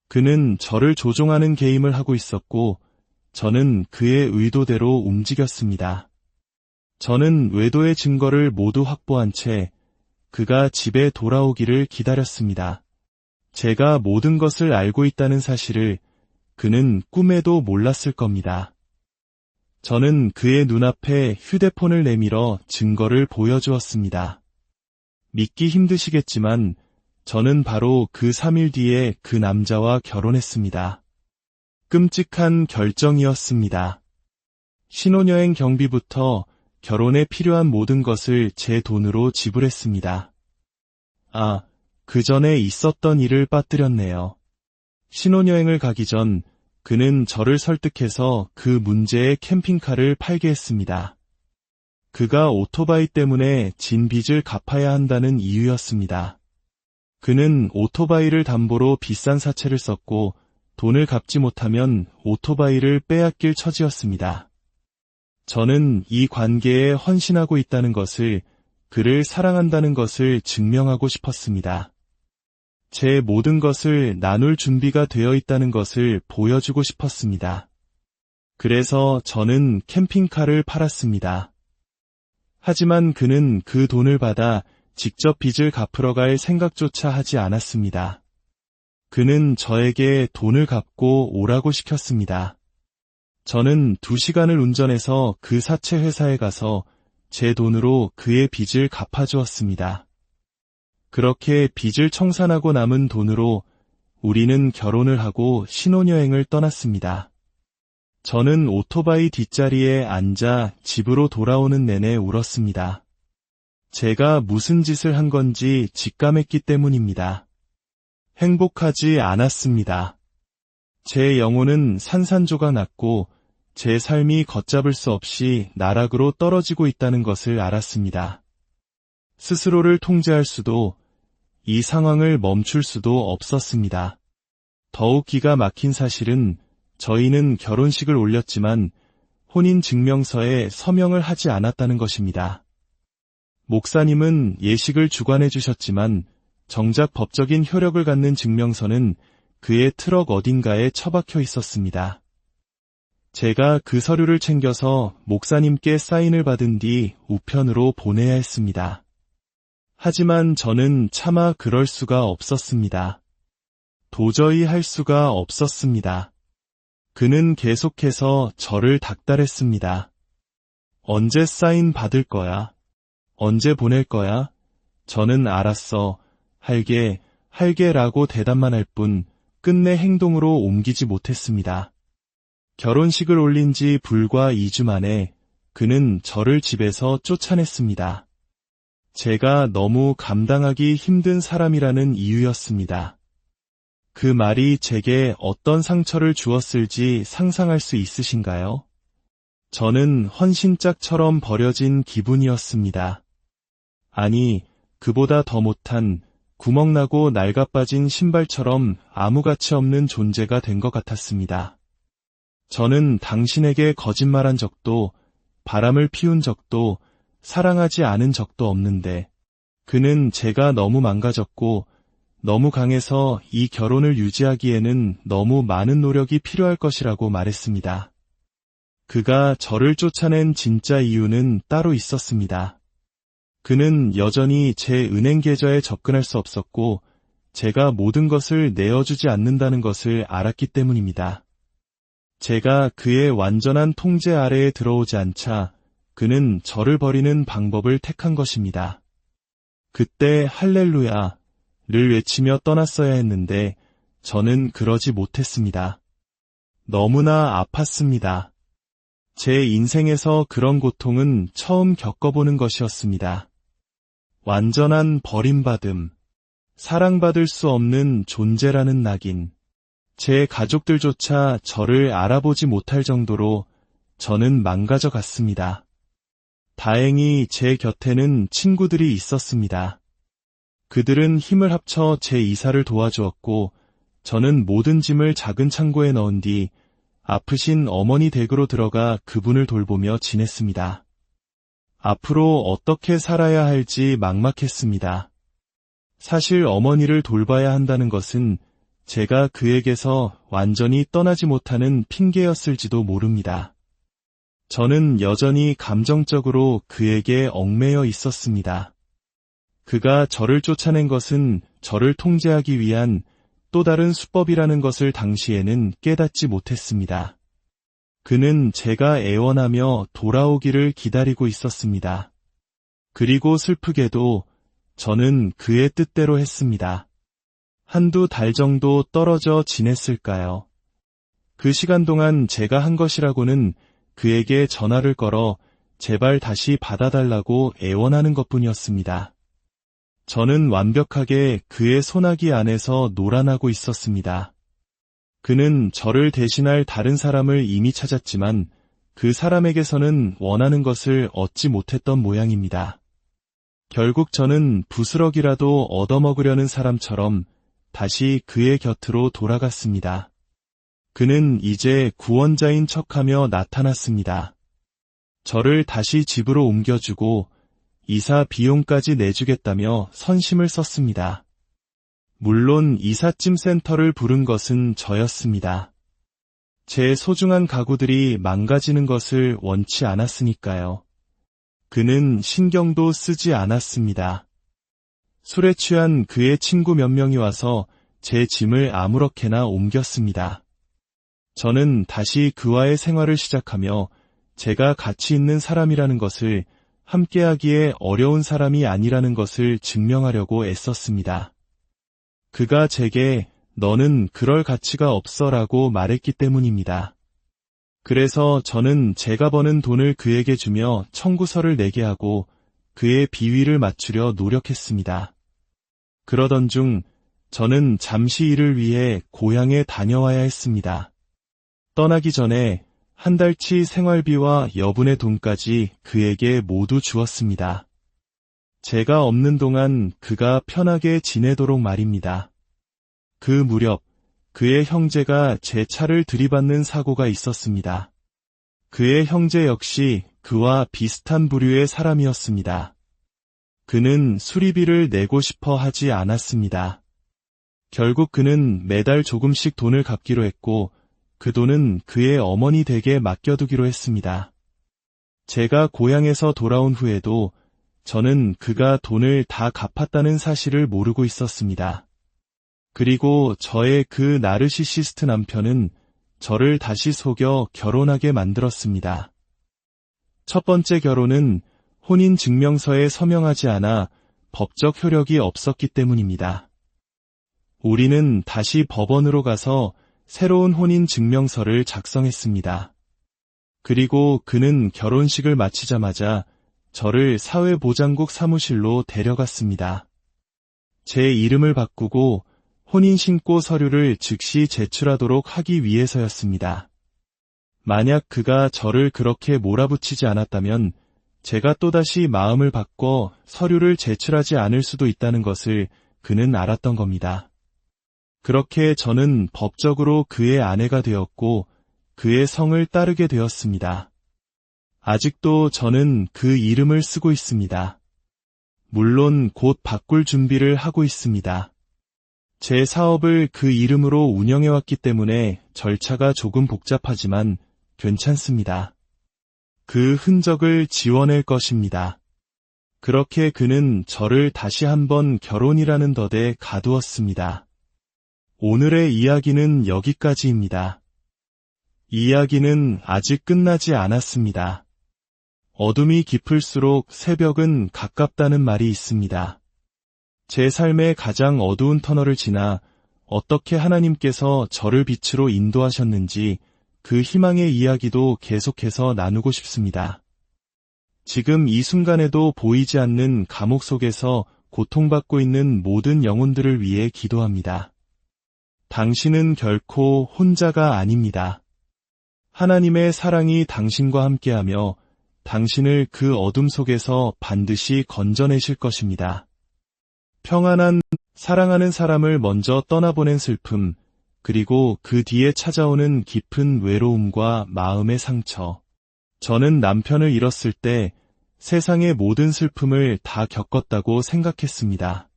그는 저를 조종하는 게임을 하고 있었고 저는 그의 의도대로 움직였습니다. 저는 외도의 증거를 모두 확보한 채 그가 집에 돌아오기를 기다렸습니다. 제가 모든 것을 알고 있다는 사실을 그는 꿈에도 몰랐을 겁니다. 저는 그의 눈앞에 휴대폰을 내밀어 증거를 보여주었습니다. 믿기 힘드시겠지만 저는 바로 그 3일 뒤에 그 남자와 결혼했습니다. 끔찍한 결정이었습니다. 신혼여행 경비부터 결혼에 필요한 모든 것을 제 돈으로 지불했습니다. 그 전에 있었던 일을 빠뜨렸네요. 신혼여행을 가기 전 그는 저를 설득해서 그 문제의 캠핑카를 팔게 했습니다. 그가 오토바이 때문에 진 빚을 갚아야 한다는 이유였습니다. 그는 오토바이를 담보로 비싼 사채를 썼고 돈을 갚지 못하면 오토바이를 빼앗길 처지였습니다. 저는 이 관계에 헌신하고 있다는 것을, 그를 사랑한다는 것을 증명하고 싶었습니다. 제 모든 것을 나눌 준비가 되어 있다는 것을 보여주고 싶었습니다. 그래서 저는 캠핑카를 팔았습니다. 하지만 그는 그 돈을 받아 직접 빚을 갚으러 갈 생각조차 하지 않았습니다. 그는 저에게 돈을 갚고 오라고 시켰습니다. 저는 2시간을 운전해서 그 사채 회사에 가서 제 돈으로 그의 빚을 갚아주었습니다. 그렇게 빚을 청산하고 남은 돈으로 우리는 결혼을 하고 신혼여행을 떠났습니다. 저는 오토바이 뒷자리에 앉아 집으로 돌아오는 내내 울었습니다. 제가 무슨 짓을 한 건지 직감했기 때문입니다. 행복하지 않았습니다. 제 영혼은 산산조각 났고 제 삶이 걷잡을 수 없이 나락으로 떨어지고 있다는 것을 알았습니다. 스스로를 통제할 수도, 이 상황을 멈출 수도 없었습니다. 더욱 기가 막힌 사실은 저희는 결혼식을 올렸지만 혼인증명서에 서명을 하지 않았다는 것입니다. 목사님은 예식을 주관해 주셨지만 정작 법적인 효력을 갖는 증명서는 그의 트럭 어딘가에 처박혀 있었습니다. 제가 그 서류를 챙겨서 목사님께 사인을 받은 뒤 우편으로 보내야 했습니다. 하지만 저는 차마 그럴 수가 없었습니다. 도저히 할 수가 없었습니다. 그는 계속해서 저를 닥달했습니다. 언제 사인 받을 거야? 언제 보낼 거야? 저는 알았어. 할게라고 대답만 할 뿐 끝내 행동으로 옮기지 못했습니다. 결혼식을 올린 지 불과 2주 만에 그는 저를 집에서 쫓아냈습니다. 제가 너무 감당하기 힘든 사람이라는 이유였습니다. 그 말이 제게 어떤 상처를 주었을지 상상할 수 있으신가요? 저는 헌신짝처럼 버려진 기분이었습니다. 아니, 그보다 더 못한 구멍나고 낡아빠진 신발처럼 아무 가치 없는 존재가 된 것 같았습니다. 저는 당신에게 거짓말한 적도, 바람을 피운 적도, 사랑하지 않은 적도 없는데, 그는 제가 너무 망가졌고, 너무 강해서 이 결혼을 유지하기에는 너무 많은 노력이 필요할 것이라고 말했습니다. 그가 저를 쫓아낸 진짜 이유는 따로 있었습니다. 그는 여전히 제 은행 계좌에 접근할 수 없었고, 제가 모든 것을 내어주지 않는다는 것을 알았기 때문입니다. 제가 그의 완전한 통제 아래에 들어오지 않자 그는 저를 버리는 방법을 택한 것입니다. 그때 할렐루야를 외치며 떠났어야 했는데 저는 그러지 못했습니다. 너무나 아팠습니다. 제 인생에서 그런 고통은 처음 겪어보는 것이었습니다. 완전한 버림받음, 사랑받을 수 없는 존재라는 낙인. 제 가족들조차 저를 알아보지 못할 정도로 저는 망가져 갔습니다. 다행히 제 곁에는 친구들이 있었습니다. 그들은 힘을 합쳐 제 이사를 도와주었고 저는 모든 짐을 작은 창고에 넣은 뒤 아프신 어머니 댁으로 들어가 그분을 돌보며 지냈습니다. 앞으로 어떻게 살아야 할지 막막했습니다. 사실 어머니를 돌봐야 한다는 것은 제가 그에게서 완전히 떠나지 못하는 핑계였을지도 모릅니다. 저는 여전히 감정적으로 그에게 얽매여 있었습니다. 그가 저를 쫓아낸 것은 저를 통제하기 위한 또 다른 수법이라는 것을 당시에는 깨닫지 못했습니다. 그는 제가 애원하며 돌아오기를 기다리고 있었습니다. 그리고 슬프게도 저는 그의 뜻대로 했습니다. 한두 달 정도 떨어져 지냈을까요? 그 시간 동안 제가 한 것이라고는 그에게 전화를 걸어 제발 다시 받아달라고 애원하는 것뿐이었습니다. 저는 완벽하게 그의 소나기 안에서 놀아나고 있었습니다. 그는 저를 대신할 다른 사람을 이미 찾았지만 그 사람에게서는 원하는 것을 얻지 못했던 모양입니다. 결국 저는 부스럭이라도 얻어먹으려는 사람처럼 다시 그의 곁으로 돌아갔습니다. 그는 이제 구원자인 척하며 나타났습니다. 저를 다시 집으로 옮겨주고 이사 비용까지 내주겠다며 선심을 썼습니다. 물론 이삿짐 센터를 부른 것은 저였습니다. 제 소중한 가구들이 망가지는 것을 원치 않았으니까요. 그는 신경도 쓰지 않았습니다. 술에 취한 그의 친구 몇 명이 와서 제 짐을 아무렇게나 옮겼습니다. 저는 다시 그와의 생활을 시작하며 제가 가치 있는 사람이라는 것을, 함께하기에 어려운 사람이 아니라는 것을 증명하려고 애썼습니다. 그가 제게 너는 그럴 가치가 없어라고 말했기 때문입니다. 그래서 저는 제가 버는 돈을 그에게 주며 청구서를 내게 하고 그의 비위를 맞추려 노력했습니다. 그러던 중 저는 잠시 일을 위해 고향에 다녀와야 했습니다. 떠나기 전에 한 달치 생활비와 여분의 돈까지 그에게 모두 주었습니다. 제가 없는 동안 그가 편하게 지내도록 말입니다. 그 무렵 그의 형제가 제 차를 들이받는 사고가 있었습니다. 그의 형제 역시 그와 비슷한 부류의 사람이었습니다. 그는 수리비를 내고 싶어 하지 않았습니다. 결국 그는 매달 조금씩 돈을 갚기로 했고 그 돈은 그의 어머니 댁에 맡겨두기로 했습니다. 제가 고향에서 돌아온 후에도 저는 그가 돈을 다 갚았다는 사실을 모르고 있었습니다. 그리고 저의 그 나르시시스트 남편은 저를 다시 속여 결혼하게 만들었습니다. 첫 번째 결혼은 혼인증명서에 서명하지 않아 법적 효력이 없었기 때문입니다. 우리는 다시 법원으로 가서 새로운 혼인증명서를 작성했습니다. 그리고 그는 결혼식을 마치자마자 저를 사회보장국 사무실로 데려갔습니다. 제 이름을 바꾸고 혼인신고 서류를 즉시 제출하도록 하기 위해서였습니다. 만약 그가 저를 그렇게 몰아붙이지 않았다면 제가 또다시 마음을 바꿔 서류를 제출하지 않을 수도 있다는 것을 그는 알았던 겁니다. 그렇게 저는 법적으로 그의 아내가 되었고 그의 성을 따르게 되었습니다. 아직도 저는 그 이름을 쓰고 있습니다. 물론 곧 바꿀 준비를 하고 있습니다. 제 사업을 그 이름으로 운영해왔기 때문에 절차가 조금 복잡하지만 괜찮습니다. 그 흔적을 지워낼 것입니다. 그렇게 그는 저를 다시 한번 결혼이라는 덫에 가두었습니다. 오늘의 이야기는 여기까지입니다. 이야기는 아직 끝나지 않았습니다. 어둠이 깊을수록 새벽은 가깝다는 말이 있습니다. 제 삶의 가장 어두운 터널을 지나 어떻게 하나님께서 저를 빛으로 인도하셨는지 그 희망의 이야기도 계속해서 나누고 싶습니다. 지금 이 순간에도 보이지 않는 감옥 속에서 고통받고 있는 모든 영혼들을 위해 기도합니다. 당신은 결코 혼자가 아닙니다. 하나님의 사랑이 당신과 함께하며 당신을 그 어둠 속에서 반드시 건져내실 것입니다. 평안한, 사랑하는 사람을 먼저 떠나보낸 슬픔, 그리고 그 뒤에 찾아오는 깊은 외로움과 마음의 상처. 저는 남편을 잃었을 때 세상의 모든 슬픔을 다 겪었다고 생각했습니다.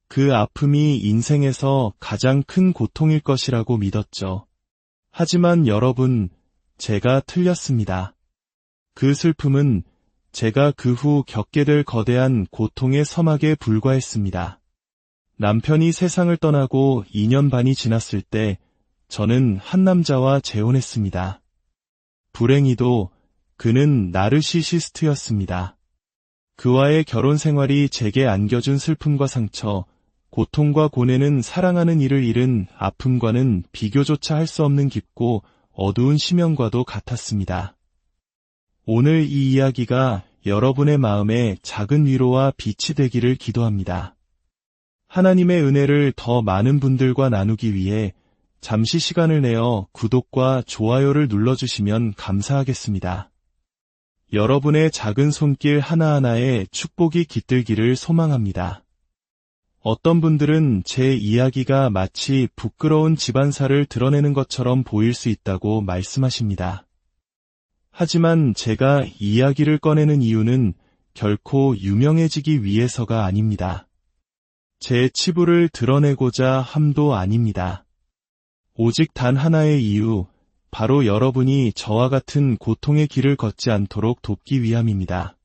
그 아픔이 인생에서 가장 큰 고통일 것이라고 믿었죠. 하지만 여러분, 제가 틀렸습니다. 그 슬픔은 제가 그 후 겪게 될 거대한 고통의 서막에 불과했습니다. 남편이 세상을 떠나고 2년 반이 지났을 때 저는 한 남자와 재혼했습니다. 불행히도 그는 나르시시스트였습니다. 그와의 결혼 생활이 제게 안겨준 슬픔과 상처, 고통과 고뇌는 사랑하는 이를 잃은 아픔과는 비교조차 할 수 없는 깊고 어두운 심연과도 같았습니다. 오늘 이 이야기가 여러분의 마음에 작은 위로와 빛이 되기를 기도합니다. 하나님의 은혜를 더 많은 분들과 나누기 위해 잠시 시간을 내어 구독과 좋아요를 눌러주시면 감사하겠습니다. 여러분의 작은 손길 하나하나에 축복이 깃들기를 소망합니다. 어떤 분들은 제 이야기가 마치 부끄러운 집안사를 드러내는 것처럼 보일 수 있다고 말씀하십니다. 하지만 제가 이야기를 꺼내는 이유는 결코 유명해지기 위해서가 아닙니다. 제 치부를 드러내고자 함도 아닙니다. 오직 단 하나의 이유, 바로 여러분이 저와 같은 고통의 길을 걷지 않도록 돕기 위함입니다.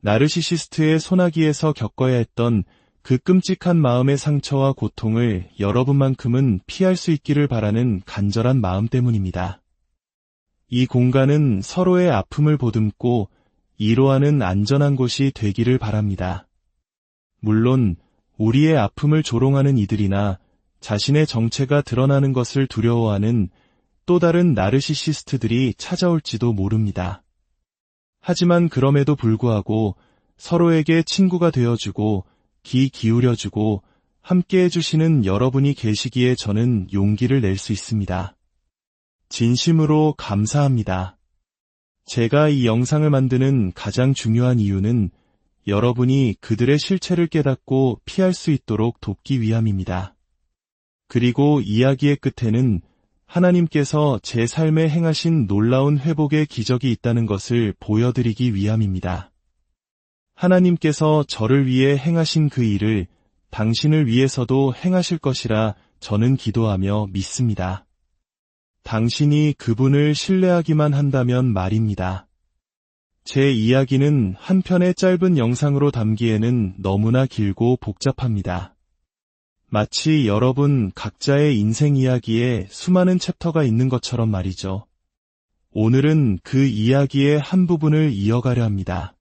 나르시시스트의 소나기에서 겪어야 했던 그 끔찍한 마음의 상처와 고통을 여러분만큼은 피할 수 있기를 바라는 간절한 마음 때문입니다. 이 공간은 서로의 아픔을 보듬고 위로하는 안전한 곳이 되기를 바랍니다. 물론 우리의 아픔을 조롱하는 이들이나 자신의 정체가 드러나는 것을 두려워하는 또 다른 나르시시스트들이 찾아올지도 모릅니다. 하지만 그럼에도 불구하고 서로에게 친구가 되어주고 귀 기울여주고 함께 해주시는 여러분이 계시기에 저는 용기를 낼 수 있습니다. 진심으로 감사합니다. 제가 이 영상을 만드는 가장 중요한 이유는 여러분이 그들의 실체를 깨닫고 피할 수 있도록 돕기 위함입니다. 그리고 이야기의 끝에는 하나님께서 제 삶에 행하신 놀라운 회복의 기적이 있다는 것을 보여드리기 위함입니다. 하나님께서 저를 위해 행하신 그 일을 당신을 위해서도 행하실 것이라 저는 기도하며 믿습니다. 당신이 그분을 신뢰하기만 한다면 말입니다. 제 이야기는 한 편의 짧은 영상으로 담기에는 너무나 길고 복잡합니다. 마치 여러분 각자의 인생 이야기에 수많은 챕터가 있는 것처럼 말이죠. 오늘은 그 이야기의 한 부분을 이어가려 합니다.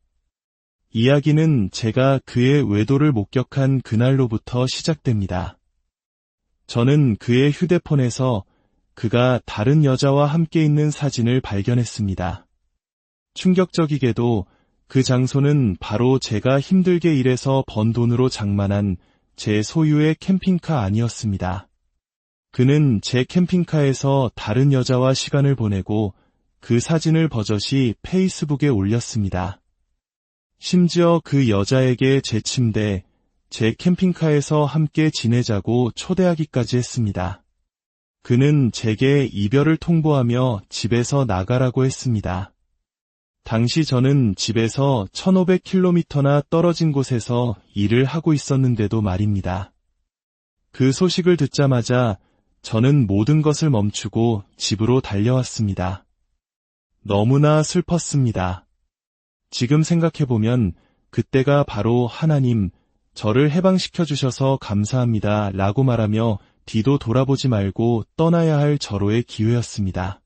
이야기는 제가 그의 외도를 목격한 그날로부터 시작됩니다. 저는 그의 휴대폰에서 그가 다른 여자와 함께 있는 사진을 발견했습니다. 충격적이게도 그 장소는 바로 제가 힘들게 일해서 번 돈으로 장만한 제 소유의 캠핑카 아니었습니다. 그는 제 캠핑카에서 다른 여자와 시간을 보내고 그 사진을 버젓이 페이스북에 올렸습니다. 심지어 그 여자에게 제 침대, 제 캠핑카에서 함께 지내자고 초대하기까지 했습니다. 그는 제게 이별을 통보하며 집에서 나가라고 했습니다. 당시 저는 집에서 1500km나 떨어진 곳에서 일을 하고 있었는데도 말입니다. 그 소식을 듣자마자 저는 모든 것을 멈추고 집으로 달려왔습니다. 너무나 슬펐습니다. 지금 생각해보면 그때가 바로 하나님, 저를 해방시켜 주셔서 감사합니다 라고 말하며 뒤도 돌아보지 말고 떠나야 할 절호의 기회였습니다.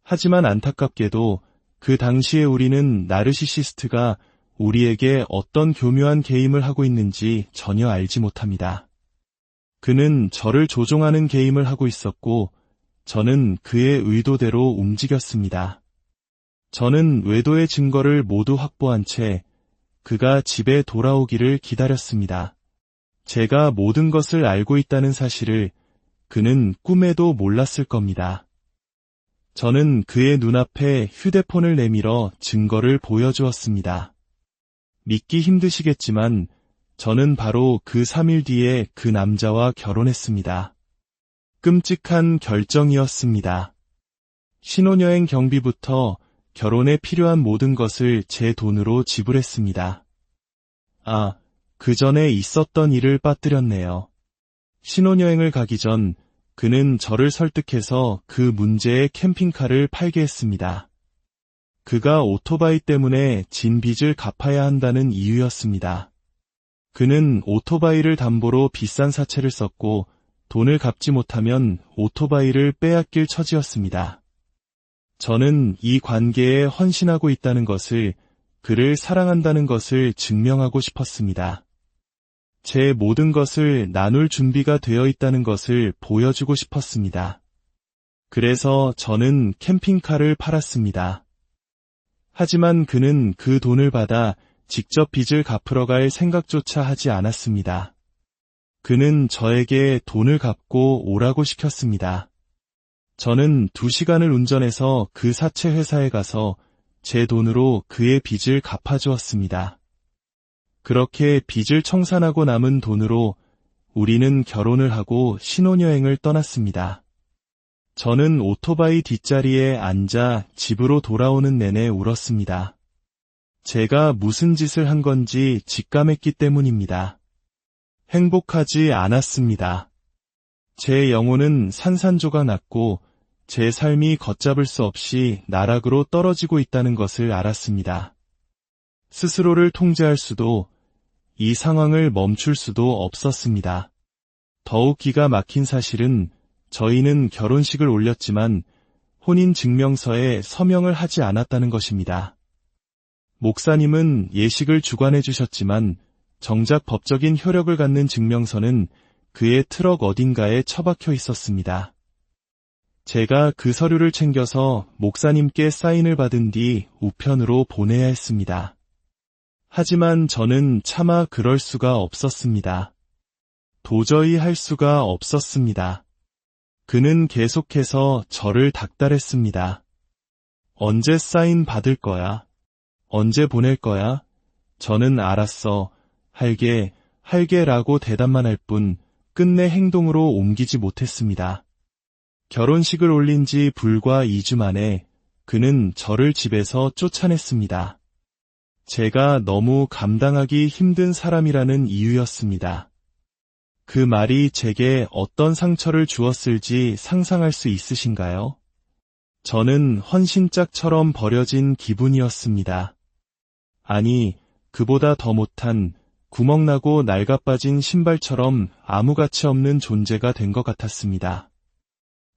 하지만 안타깝게도 그 당시에 우리는 나르시시스트가 우리에게 어떤 교묘한 게임을 하고 있는지 전혀 알지 못합니다. 그는 저를 조종하는 게임을 하고 있었고 저는 그의 의도대로 움직였습니다. 저는 외도의 증거를 모두 확보한 채 그가 집에 돌아오기를 기다렸습니다. 제가 모든 것을 알고 있다는 사실을 그는 꿈에도 몰랐을 겁니다. 저는 그의 눈앞에 휴대폰을 내밀어 증거를 보여주었습니다. 믿기 힘드시겠지만 저는 바로 그 3일 뒤에 그 남자와 결혼했습니다. 끔찍한 결정이었습니다. 신혼여행 경비부터 결혼에 필요한 모든 것을 제 돈으로 지불했습니다. 그 전에 있었던 일을 빠뜨렸네요. 신혼여행을 가기 전 그는 저를 설득해서 그 문제의 캠핑카를 팔게 했습니다. 그가 오토바이 때문에 진 빚을 갚아야 한다는 이유였습니다. 그는 오토바이를 담보로 비싼 사채를 썼고 돈을 갚지 못하면 오토바이를 빼앗길 처지였습니다. 저는 이 관계에 헌신하고 있다는 것을, 그를 사랑한다는 것을 증명하고 싶었습니다. 제 모든 것을 나눌 준비가 되어 있다는 것을 보여주고 싶었습니다. 그래서 저는 캠핑카를 팔았습니다. 하지만 그는 그 돈을 받아 직접 빚을 갚으러 갈 생각조차 하지 않았습니다. 그는 저에게 돈을 갚고 오라고 시켰습니다. 저는 2시간을 운전해서 그 사채 회사에 가서 제 돈으로 그의 빚을 갚아주었습니다. 그렇게 빚을 청산하고 남은 돈으로 우리는 결혼을 하고 신혼여행을 떠났습니다. 저는 오토바이 뒷자리에 앉아 집으로 돌아오는 내내 울었습니다. 제가 무슨 짓을 한 건지 직감했기 때문입니다. 행복하지 않았습니다. 제 영혼은 산산조각 났고 제 삶이 걷잡을 수 없이 나락으로 떨어지고 있다는 것을 알았습니다. 스스로를 통제할 수도, 이 상황을 멈출 수도 없었습니다. 더욱 기가 막힌 사실은 저희는 결혼식을 올렸지만 혼인증명서에 서명을 하지 않았다는 것입니다. 목사님은 예식을 주관해 주셨지만 정작 법적인 효력을 갖는 증명서는 그의 트럭 어딘가에 처박혀 있었습니다. 제가 그 서류를 챙겨서 목사님께 사인을 받은 뒤 우편으로 보내야 했습니다. 하지만 저는 차마 그럴 수가 없었습니다. 도저히 할 수가 없었습니다. 그는 계속해서 저를 닥달했습니다. 언제 사인 받을 거야? 언제 보낼 거야? 저는 알았어. 할게라고 대답만 할 뿐 끝내 행동으로 옮기지 못했습니다. 결혼식을 올린 지 불과 2주 만에 그는 저를 집에서 쫓아냈습니다. 제가 너무 감당하기 힘든 사람이라는 이유였습니다. 그 말이 제게 어떤 상처를 주었을지 상상할 수 있으신가요? 저는 헌신짝처럼 버려진 기분이었습니다. 아니, 그보다 더 못한 구멍나고 낡아빠진 신발처럼 아무 가치 없는 존재가 된 것 같았습니다.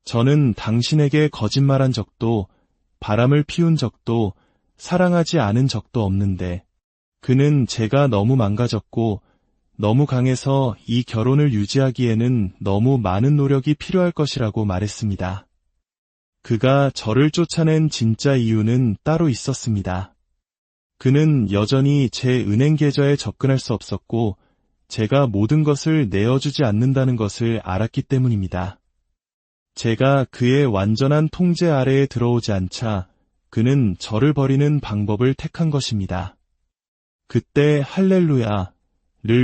저는 당신에게 거짓말한 적도, 바람을 피운 적도, 사랑하지 않은 적도 없는데, 그는 제가 너무 망가졌고, 너무 강해서 이 결혼을 유지하기에는 너무 많은 노력이 필요할 것이라고 말했습니다. 그가 저를 쫓아낸 진짜 이유는 따로 있었습니다. 그는 여전히 제 은행 계좌에 접근할 수 없었고, 제가 모든 것을 내어주지 않는다는 것을 알았기 때문입니다. 제가 그의 완전한 통제 아래에 들어오지 않자 그는 저를 버리는 방법을 택한 것입니다. 그때 할렐루야를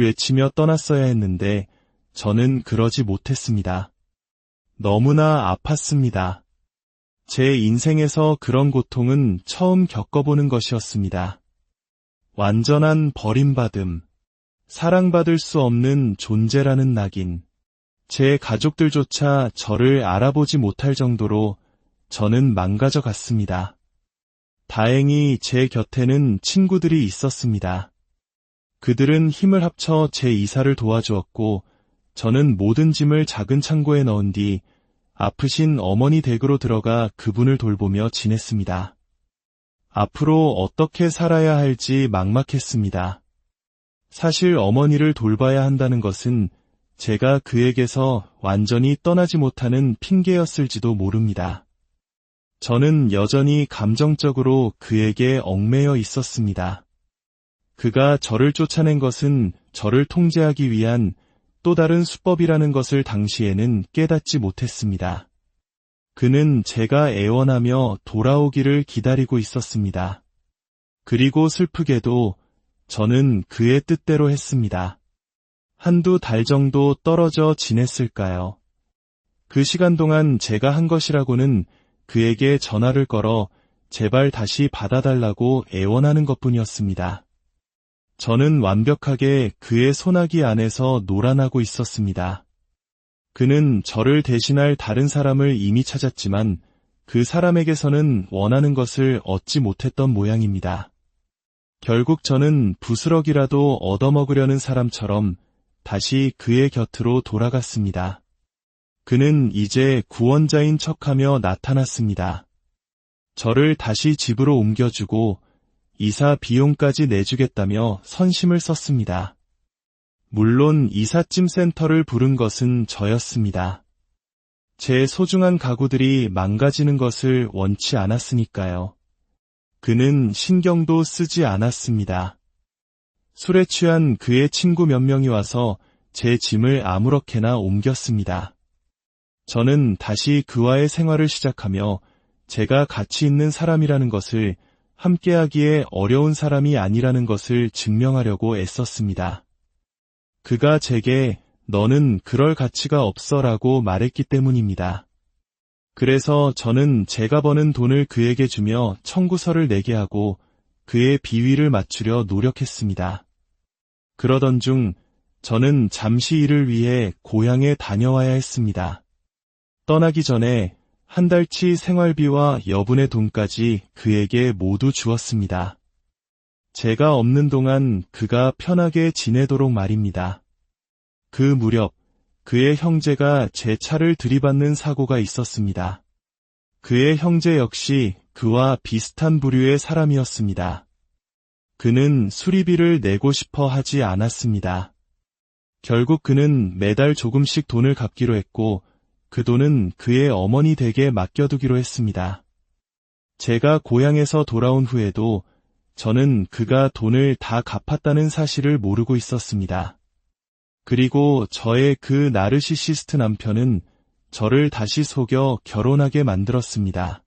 외치며 떠났어야 했는데 저는 그러지 못했습니다. 너무나 아팠습니다. 제 인생에서 그런 고통은 처음 겪어보는 것이었습니다. 완전한 버림받음, 사랑받을 수 없는 존재라는 낙인. 제 가족들조차 저를 알아보지 못할 정도로 저는 망가져 갔습니다. 다행히 제 곁에는 친구들이 있었습니다. 그들은 힘을 합쳐 제 이사를 도와주었고, 저는 모든 짐을 작은 창고에 넣은 뒤 아프신 어머니 댁으로 들어가 그분을 돌보며 지냈습니다. 앞으로 어떻게 살아야 할지 막막했습니다. 사실 어머니를 돌봐야 한다는 것은 제가 그에게서 완전히 떠나지 못하는 핑계였을지도 모릅니다. 저는 여전히 감정적으로 그에게 얽매여 있었습니다. 그가 저를 쫓아낸 것은 저를 통제하기 위한 또 다른 수법이라는 것을 당시에는 깨닫지 못했습니다. 그는 제가 애원하며 돌아오기를 기다리고 있었습니다. 그리고 슬프게도 저는 그의 뜻대로 했습니다. 한두 달 정도 떨어져 지냈을까요? 그 시간 동안 제가 한 것이라고는 그에게 전화를 걸어 제발 다시 받아달라고 애원하는 것뿐이었습니다. 저는 완벽하게 그의 소나기 안에서 놀아나고 있었습니다. 그는 저를 대신할 다른 사람을 이미 찾았지만 그 사람에게서는 원하는 것을 얻지 못했던 모양입니다. 결국 저는 부스럭이라도 얻어먹으려는 사람처럼 다시 그의 곁으로 돌아갔습니다. 그는 이제 구원자인 척하며 나타났습니다. 저를 다시 집으로 옮겨주고 이사 비용까지 내주겠다며 선심을 썼습니다. 물론 이삿짐 센터를 부른 것은 저였습니다. 제 소중한 가구들이 망가지는 것을 원치 않았으니까요. 그는 신경도 쓰지 않았습니다. 술에 취한 그의 친구 몇 명이 와서 제 짐을 아무렇게나 옮겼습니다. 저는 다시 그와의 생활을 시작하며 제가 가치 있는 사람이라는 것을, 함께하기에 어려운 사람이 아니라는 것을 증명하려고 애썼습니다. 그가 제게 너는 그럴 가치가 없어라고 말했기 때문입니다. 그래서 저는 제가 버는 돈을 그에게 주며 청구서를 내게 하고 그의 비위를 맞추려 노력했습니다. 그러던 중 저는 잠시 일을 위해 고향에 다녀와야 했습니다. 떠나기 전에 한 달치 생활비와 여분의 돈까지 그에게 모두 주었습니다. 제가 없는 동안 그가 편하게 지내도록 말입니다. 그 무렵 그의 형제가 제 차를 들이받는 사고가 있었습니다. 그의 형제 역시 그와 비슷한 부류의 사람이었습니다. 그는 수리비를 내고 싶어 하지 않았습니다. 결국 그는 매달 조금씩 돈을 갚기로 했고 그 돈은 그의 어머니 댁에 맡겨두기로 했습니다. 제가 고향에서 돌아온 후에도 저는 그가 돈을 다 갚았다는 사실을 모르고 있었습니다. 그리고 저의 그 나르시시스트 남편은 저를 다시 속여 결혼하게 만들었습니다.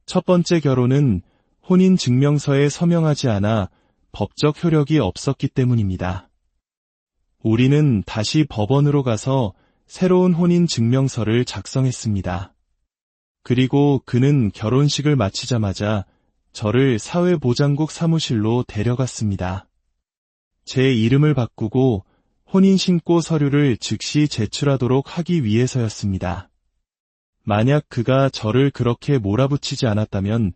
첫 번째 결혼은 혼인증명서에 서명하지 않아 법적 효력이 없었기 때문입니다. 우리는 다시 법원으로 가서 새로운 혼인증명서를 작성했습니다. 그리고 그는 결혼식을 마치자마자 저를 사회보장국 사무실로 데려갔습니다. 제 이름을 바꾸고 혼인신고 서류를 즉시 제출하도록 하기 위해서였습니다. 만약 그가 저를 그렇게 몰아붙이지 않았다면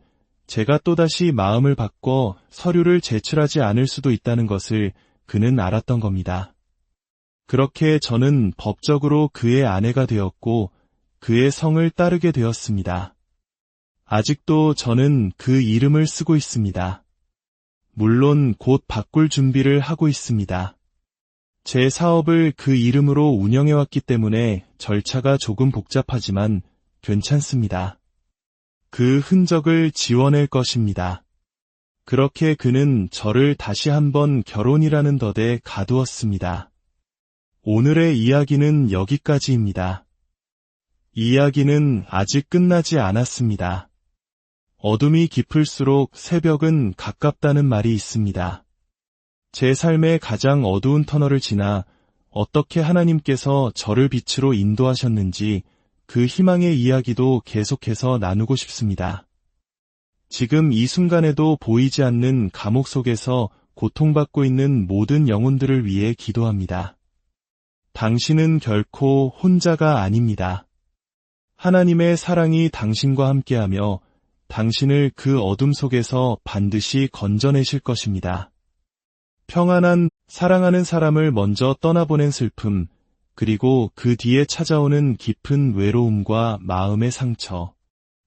제가 또다시 마음을 바꿔 서류를 제출하지 않을 수도 있다는 것을 그는 알았던 겁니다. 그렇게 저는 법적으로 그의 아내가 되었고 그의 성을 따르게 되었습니다. 아직도 저는 그 이름을 쓰고 있습니다. 물론 곧 바꿀 준비를 하고 있습니다. 제 사업을 그 이름으로 운영해왔기 때문에 절차가 조금 복잡하지만 괜찮습니다. 그 흔적을 지워낼 것입니다. 그렇게 그는 저를 다시 한번 결혼이라는 덫에 가두었습니다. 오늘의 이야기는 여기까지입니다. 이야기는 아직 끝나지 않았습니다. 어둠이 깊을수록 새벽은 가깝다는 말이 있습니다. 제 삶의 가장 어두운 터널을 지나 어떻게 하나님께서 저를 빛으로 인도하셨는지 그 희망의 이야기도 계속해서 나누고 싶습니다. 지금 이 순간에도 보이지 않는 감옥 속에서 고통받고 있는 모든 영혼들을 위해 기도합니다. 당신은 결코 혼자가 아닙니다. 하나님의 사랑이 당신과 함께하며 당신을 그 어둠 속에서 반드시 건져내실 것입니다. 평안한, 사랑하는 사람을 먼저 떠나보낸 슬픔, 그리고 그 뒤에 찾아오는 깊은 외로움과 마음의 상처.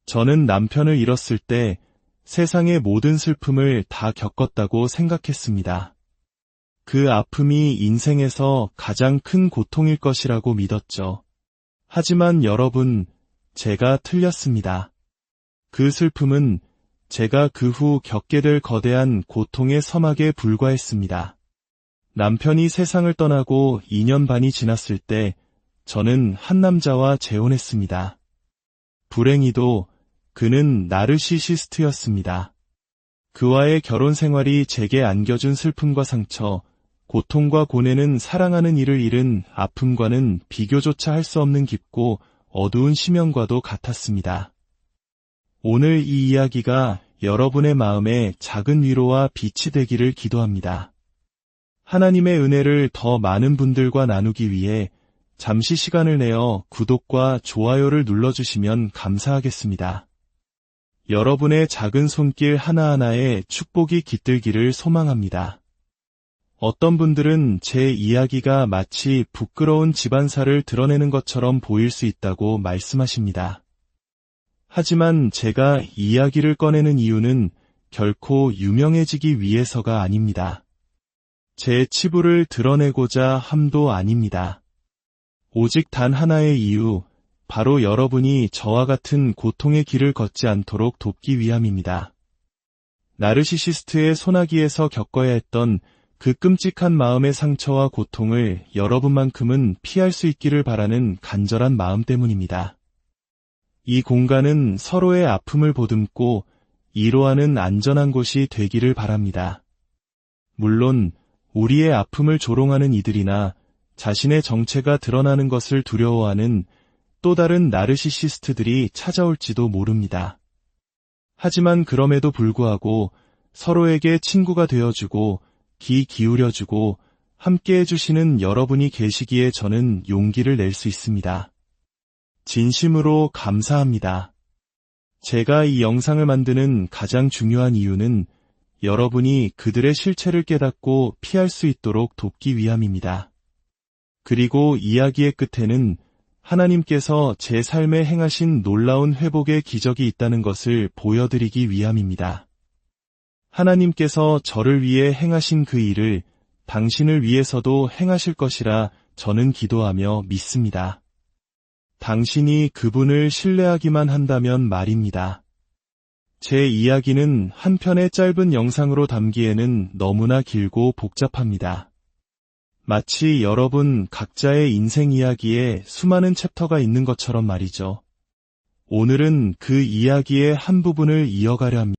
저는 남편을 잃었을 때 세상의 모든 슬픔을 다 겪었다고 생각했습니다. 그 아픔이 인생에서 가장 큰 고통일 것이라고 믿었죠. 하지만 여러분, 제가 틀렸습니다. 그 슬픔은 제가 그 후 겪게 될 거대한 고통의 서막에 불과했습니다. 남편이 세상을 떠나고 2년 반이 지났을 때 저는 한 남자와 재혼했습니다. 불행히도 그는 나르시시스트였습니다. 그와의 결혼 생활이 제게 안겨준 슬픔과 상처, 고통과 고뇌는 사랑하는 이를 잃은 아픔과는 비교조차 할 수 없는 깊고 어두운 심연과도 같았습니다. 오늘 이 이야기가 여러분의 마음에 작은 위로와 빛이 되기를 기도합니다. 하나님의 은혜를 더 많은 분들과 나누기 위해 잠시 시간을 내어 구독과 좋아요를 눌러주시면 감사하겠습니다. 여러분의 작은 손길 하나하나에 축복이 깃들기를 소망합니다. 어떤 분들은 제 이야기가 마치 부끄러운 집안사를 드러내는 것처럼 보일 수 있다고 말씀하십니다. 하지만 제가 이야기를 꺼내는 이유는 결코 유명해지기 위해서가 아닙니다. 제 치부를 드러내고자 함도 아닙니다. 오직 단 하나의 이유, 바로 여러분이 저와 같은 고통의 길을 걷지 않도록 돕기 위함입니다. 나르시시스트의 소나기에서 겪어야 했던 그 끔찍한 마음의 상처와 고통을 여러분만큼은 피할 수 있기를 바라는 간절한 마음 때문입니다. 이 공간은 서로의 아픔을 보듬고 위로하는 안전한 곳이 되기를 바랍니다. 물론 우리의 아픔을 조롱하는 이들이나 자신의 정체가 드러나는 것을 두려워하는 또 다른 나르시시스트들이 찾아올지도 모릅니다. 하지만 그럼에도 불구하고 서로에게 친구가 되어주고 귀 기울여주고 함께 해주시는 여러분이 계시기에 저는 용기를 낼 수 있습니다. 진심으로 감사합니다. 제가 이 영상을 만드는 가장 중요한 이유는 여러분이 그들의 실체를 깨닫고 피할 수 있도록 돕기 위함입니다. 그리고 이야기의 끝에는 하나님께서 제 삶에 행하신 놀라운 회복의 기적이 있다는 것을 보여드리기 위함입니다. 하나님께서 저를 위해 행하신 그 일을 당신을 위해서도 행하실 것이라 저는 기도하며 믿습니다. 당신이 그분을 신뢰하기만 한다면 말입니다. 제 이야기는 한 편의 짧은 영상으로 담기에는 너무나 길고 복잡합니다. 마치 여러분 각자의 인생 이야기에 수많은 챕터가 있는 것처럼 말이죠. 오늘은 그 이야기의 한 부분을 이어가려 합니다.